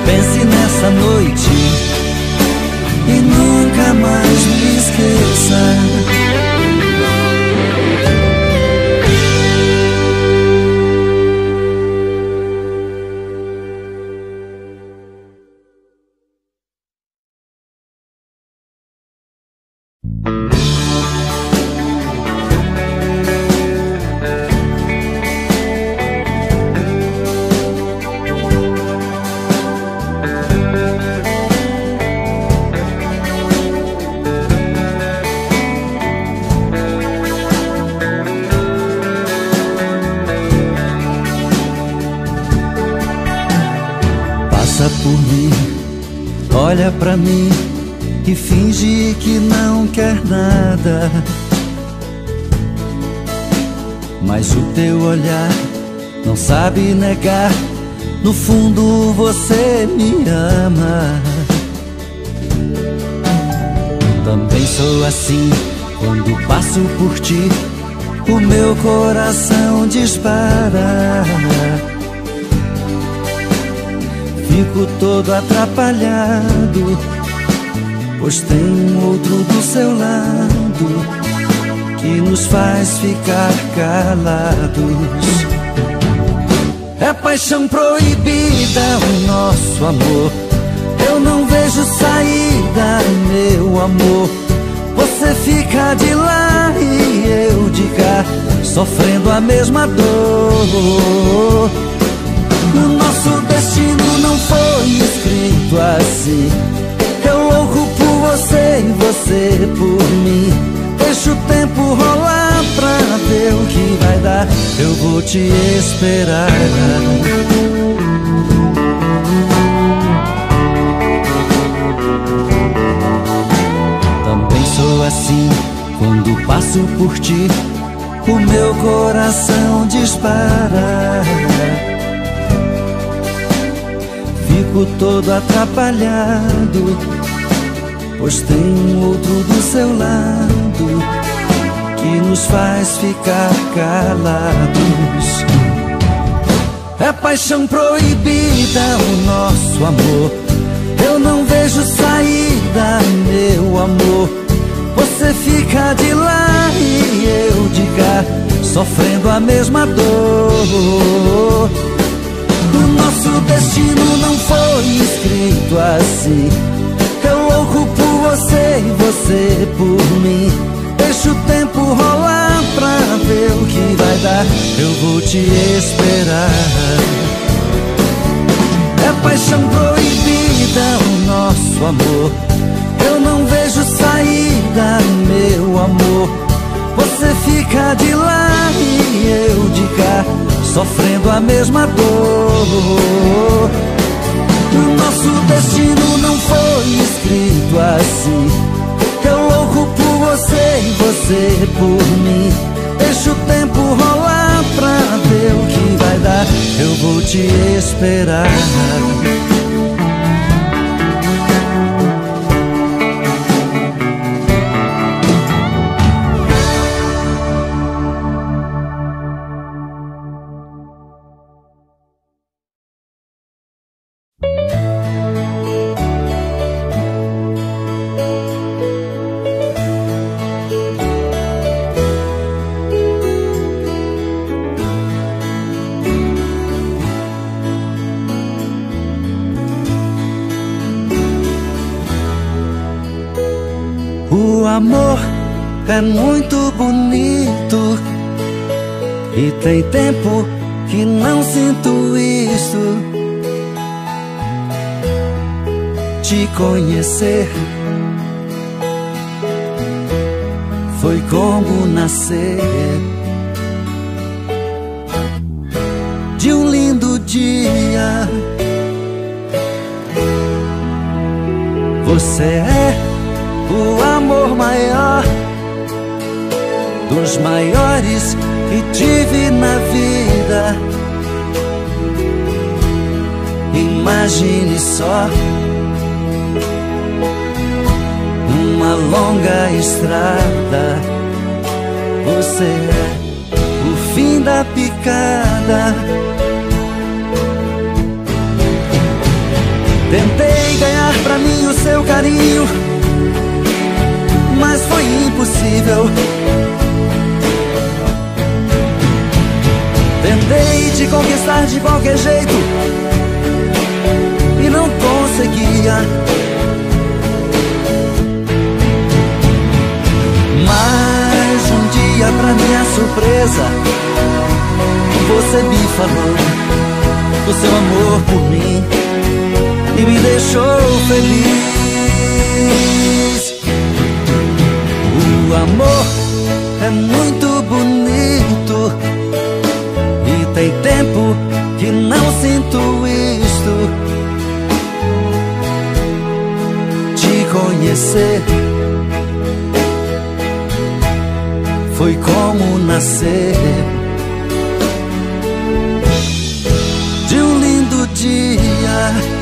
Pense nessa noite por mim, olha pra mim e finge que não quer nada. Mas o teu olhar não sabe negar, no fundo você me ama. Também sou assim, quando passo por ti, o meu coração dispara. Fico todo atrapalhado, pois tem um outro do seu lado que nos faz ficar calados. É paixão proibida o nosso amor, eu não vejo saída, meu amor. Você fica de lá e eu de cá, sofrendo a mesma dor. O nosso destino não foi escrito assim, eu louco por você e você por mim. Deixa o tempo rolar pra ver o que vai dar, eu vou te esperar. Também sou assim, quando passo por ti, o meu coração dispara. Fico todo atrapalhado, pois tem um outro do seu lado que nos faz ficar calados. É paixão proibida o nosso amor, eu não vejo saída, meu amor. Você fica de lá e eu de cá, sofrendo a mesma dor. O nosso destino não foi escrito assim, eu louco por você e você por mim. Deixa o tempo rolar pra ver o que vai dar, eu vou te esperar. É paixão proibida o nosso amor, eu não vejo saída, meu amor. Você fica de lá e eu de cá, sofrendo a mesma dor. O nosso destino não foi escrito assim, eu louco por você e você por mim. Deixa o tempo rolar pra ver o que vai dar, eu vou te esperar. O amor é muito bonito e tem tempo que não sinto isso. Te conhecer foi como nascer de um lindo dia. Você é o amor maior dos maiores que tive na vida. Imagine só uma longa estrada, você é o fim da picada. Tentei ganhar pra mim o seu carinho, mas foi impossível. Tentei te conquistar de qualquer jeito e não conseguia. Mas um dia, pra minha surpresa, você me falou do seu amor por mim e me deixou feliz. O amor é muito bonito e tem tempo que não sinto isto. conhecer foi como nascer de um lindo dia.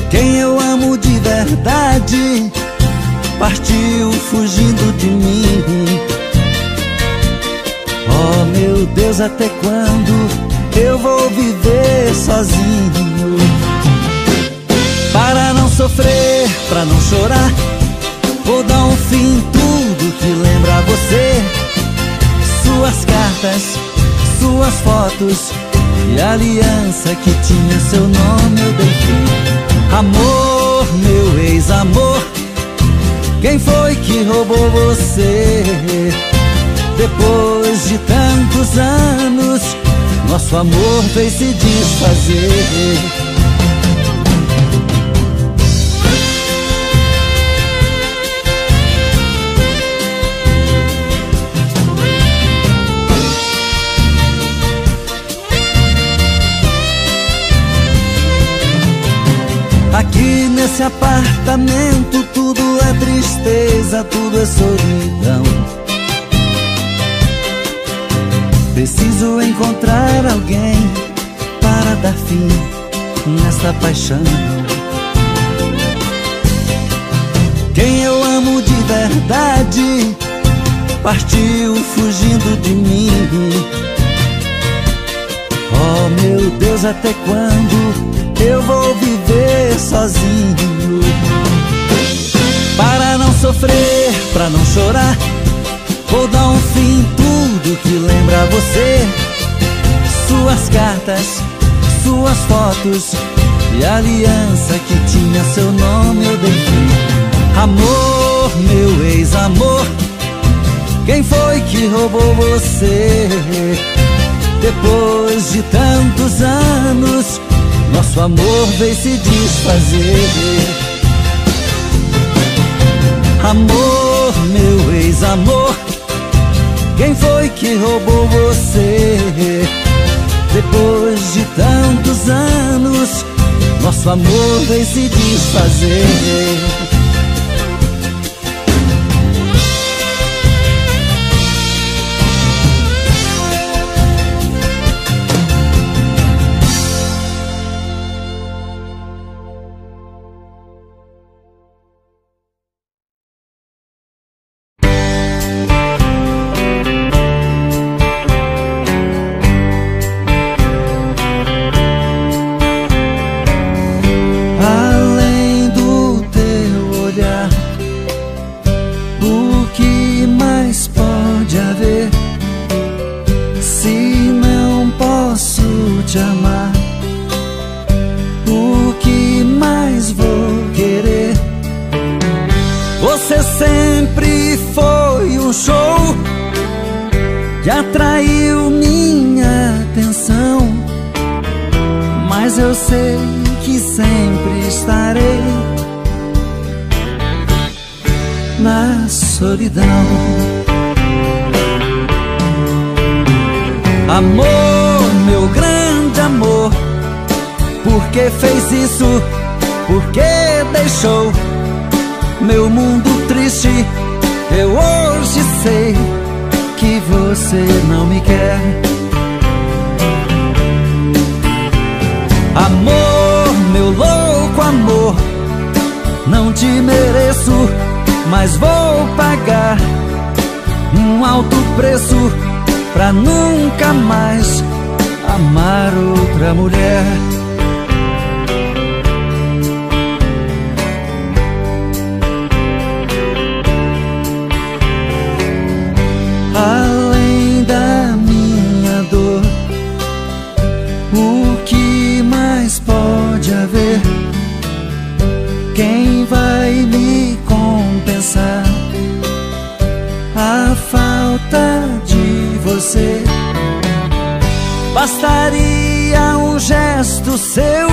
Quem eu amo de verdade partiu fugindo de mim. Oh meu Deus, até quando eu vou viver sozinho? Para não sofrer, pra não chorar, vou dar um fim em tudo que lembra você. Suas cartas, suas fotos e a aliança que tinha seu nome eu dei fim. Amor, meu ex-amor, quem foi que roubou você? Depois de tantos anos, nosso amor fez se desfazer. Aqui nesse apartamento tudo é tristeza, tudo é solidão. Preciso encontrar alguém para dar fim nesta paixão. Quem eu amo de verdade partiu fugindo de mim. Oh meu Deus, até quando eu vou viver sozinho? Para não sofrer, pra não chorar, vou dar um fim em tudo que lembra você. Suas cartas, suas fotos e a aliança que tinha seu nome eu dei fim. Amor, meu ex-amor, quem foi que roubou você? Depois de tantos anos, nosso amor veio se desfazer. Amor, meu ex-amor, quem foi que roubou você? Depois de tantos anos, nosso amor veio se desfazer. Atraiu minha atenção, mas eu sei que sempre estarei na solidão. Amor, meu grande amor, por que fez isso? Por que deixou meu mundo triste? Eu hoje sei que você não me quer. Amor, meu louco amor, não te mereço, mas vou pagar um alto preço pra nunca mais amar outra mulher. Além da minha dor, o que mais pode haver? Quem vai me compensar falta de você. Bastaria um gesto seu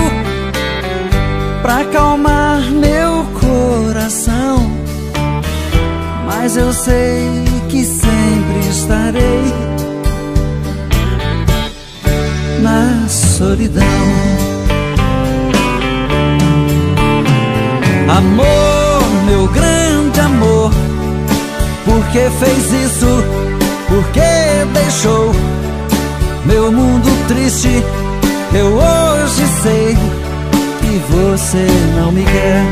pra acalmar meu coração, mas eu sei que sempre estarei na solidão. Amor, meu grande amor, por que fez isso? Por que deixou meu mundo triste? Eu hoje sei que você não me quer.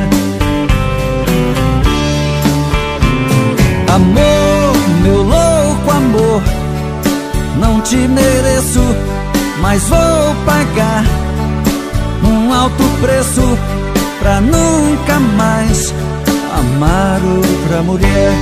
Amor, meu louco amor, não te mereço, mas vou pagar um alto preço pra nunca mais amar outra mulher.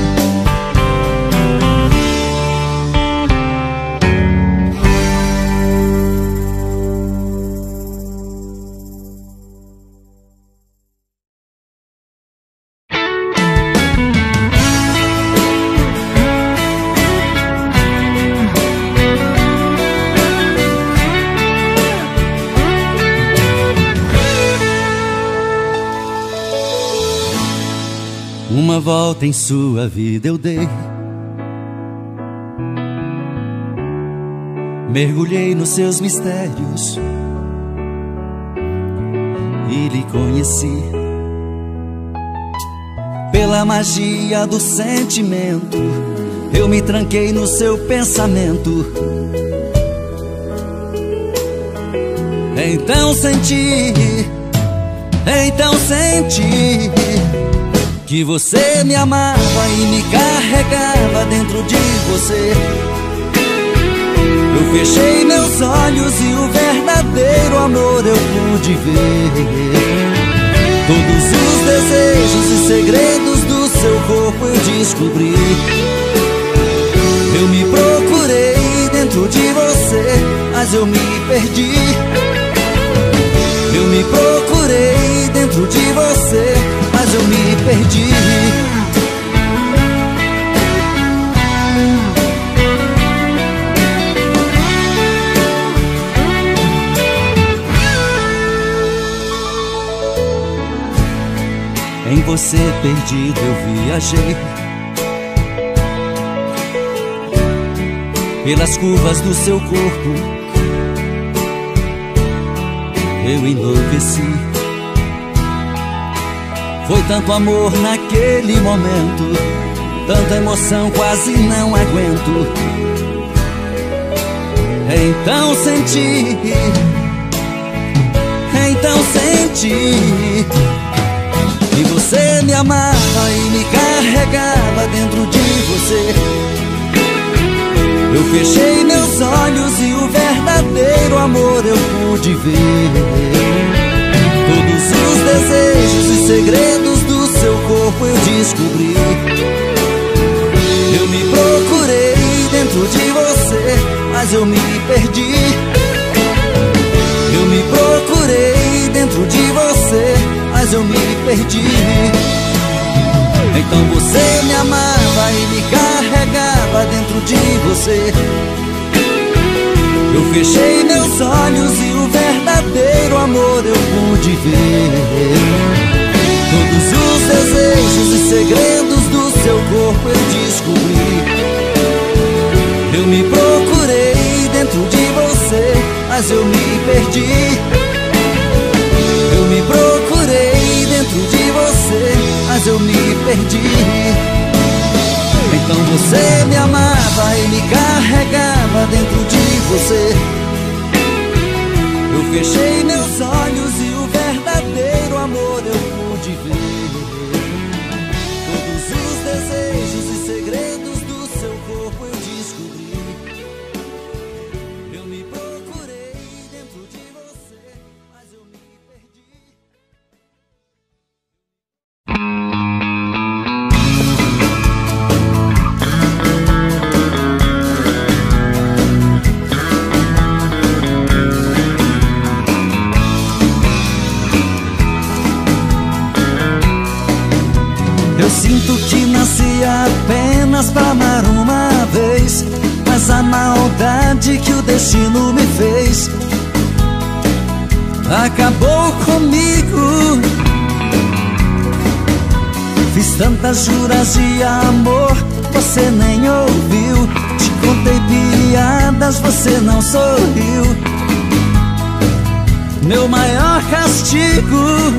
Uma volta em sua vida eu dei, mergulhei nos seus mistérios e lhe conheci. Pela magia do sentimento, eu me tranquei no seu pensamento. Então senti que você me amava e me carregava dentro de você. Eu fechei meus olhos e o verdadeiro amor eu pude ver. Todos os desejos e segredos do seu corpo eu descobri. Eu me procurei dentro de você, mas eu me perdi. Eu me procurei dentro de você, mas eu me perdi. Em você perdido eu viajei, pelas curvas do seu corpo eu enlouqueci. Foi tanto amor naquele momento, tanta emoção quase não aguento. Então senti que você me amava e me carregava dentro de você. Eu fechei meus olhos e o verdadeiro amor eu pude ver. Todos os desejos e segredos do seu corpo eu descobri. Eu me procurei dentro de você, mas eu me perdi. Eu me procurei dentro de você, mas eu me perdi. Então você me amava e me carregava dentro de você. Eu fechei meus olhos e o verdadeiro amor eu pude ver. Todos os desejos e segredos do seu corpo eu descobri. Eu me procurei dentro de você, mas eu me perdi. Eu me procurei dentro de você, mas eu me perdi. Então você me amava e me carregava dentro de você. Eu fechei meus olhos e o verdadeiro amor eu pude ver. Todos os desejos e segredos do seu corpo eu descobri. Eu me procurei dentro de você, mas eu me perdi. Eu sinto que nasci apenas pra amar uma uma vez, mas a maldade que o destino me fez acabou comigo. Fiz tantas juras de amor, você nem ouviu. Te contei piadas, você não sorriu. Meu maior castigo.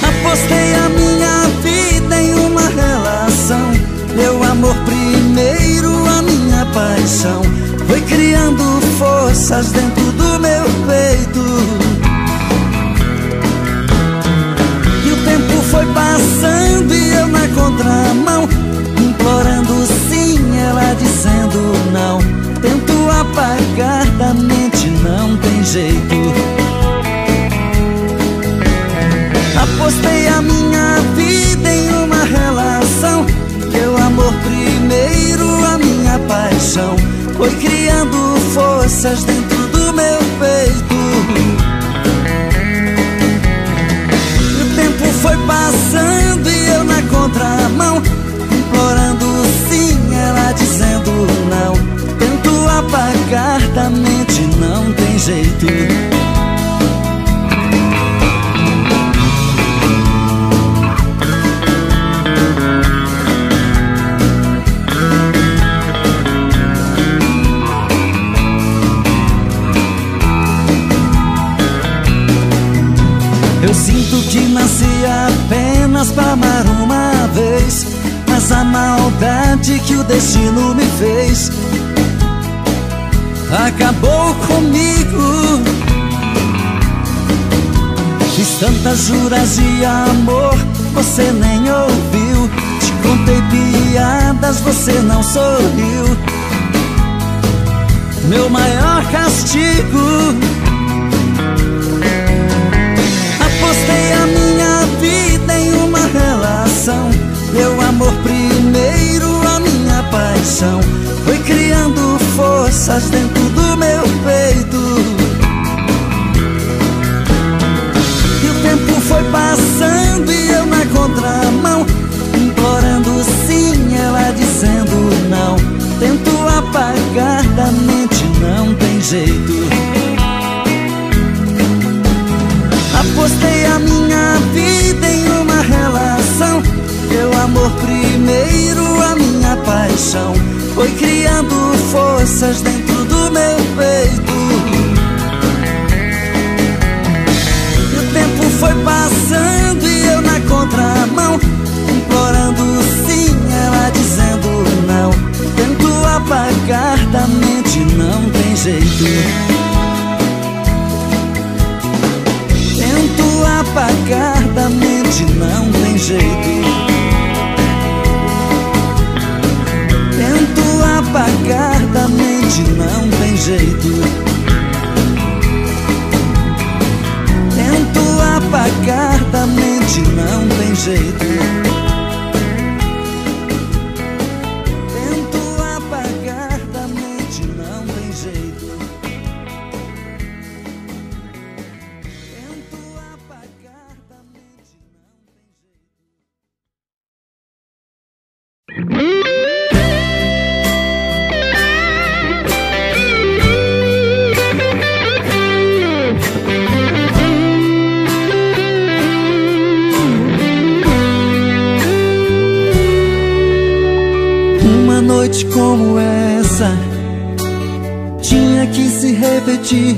Apostei a minha vida em uma relação. Meu amor primeiro, a minha paixão. Foi criando forças dentro do meu peito. E o tempo foi passando e eu na contramão, implorando sim, ela dizendo não. Tento apagar da mente, não tem jeito. Apostei a minha vida em uma relação. Meu amor primeiro, a minha paixão. Foi criando forças dentro do meu peito. E o tempo foi passando e eu na contramão, implorando sim, ela dizendo não. Tento apagar da mente, não tem jeito. Eu sinto que nasci apenas pra amar uma vez, mas a maldade que o destino me fez acabou comigo. Fiz tantas juras de amor, você nem ouviu. Te contei piadas, você não sorriu. Meu maior castigo. Apostei a minha vida em uma relação. Meu amor primeiro, a minha paixão. Foi criando forças dentro do meu peito. E o tempo foi passando e eu na contramão, implorando sim, ela dizendo não. Tento apagar da mente, não tem jeito. Apostei a minha vida em uma relação. Meu amor primeiro, a minha paixão. Foi criando forças dentro do meu peito. E o tempo foi passando e eu na contramão, implorando sim, ela dizendo não. Tento apagar da mente, não tem jeito. Tento apagar da mente, não tem jeito. Tento apagar da mente, não tem jeito. Tento apagar da mente, não tem jeito. Tento apagar da mente, não tem jeito. Tento apagar da mente, não tem jeito. Noite como essa tinha que se repetir.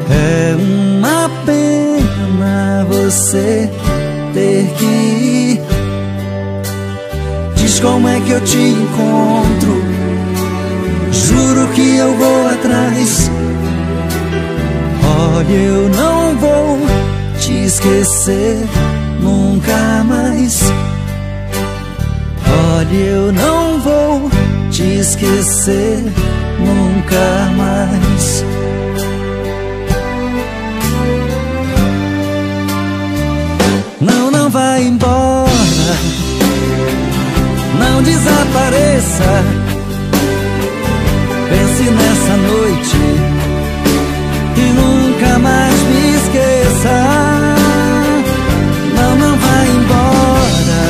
É uma pena você ter que ir. Diz como é que eu te encontro. Juro que eu vou atrás. Olha, eu não vou te esquecer nunca mais. Olha, eu não vou te esquecer nunca mais. Não, não vai embora, não desapareça. Pense nessa noite e nunca mais me esqueça. Não, não vai embora,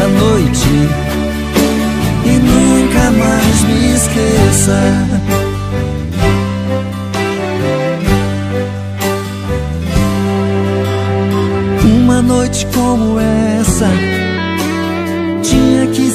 essa noite e nunca mais me esqueça. Uma noite como essa tinha que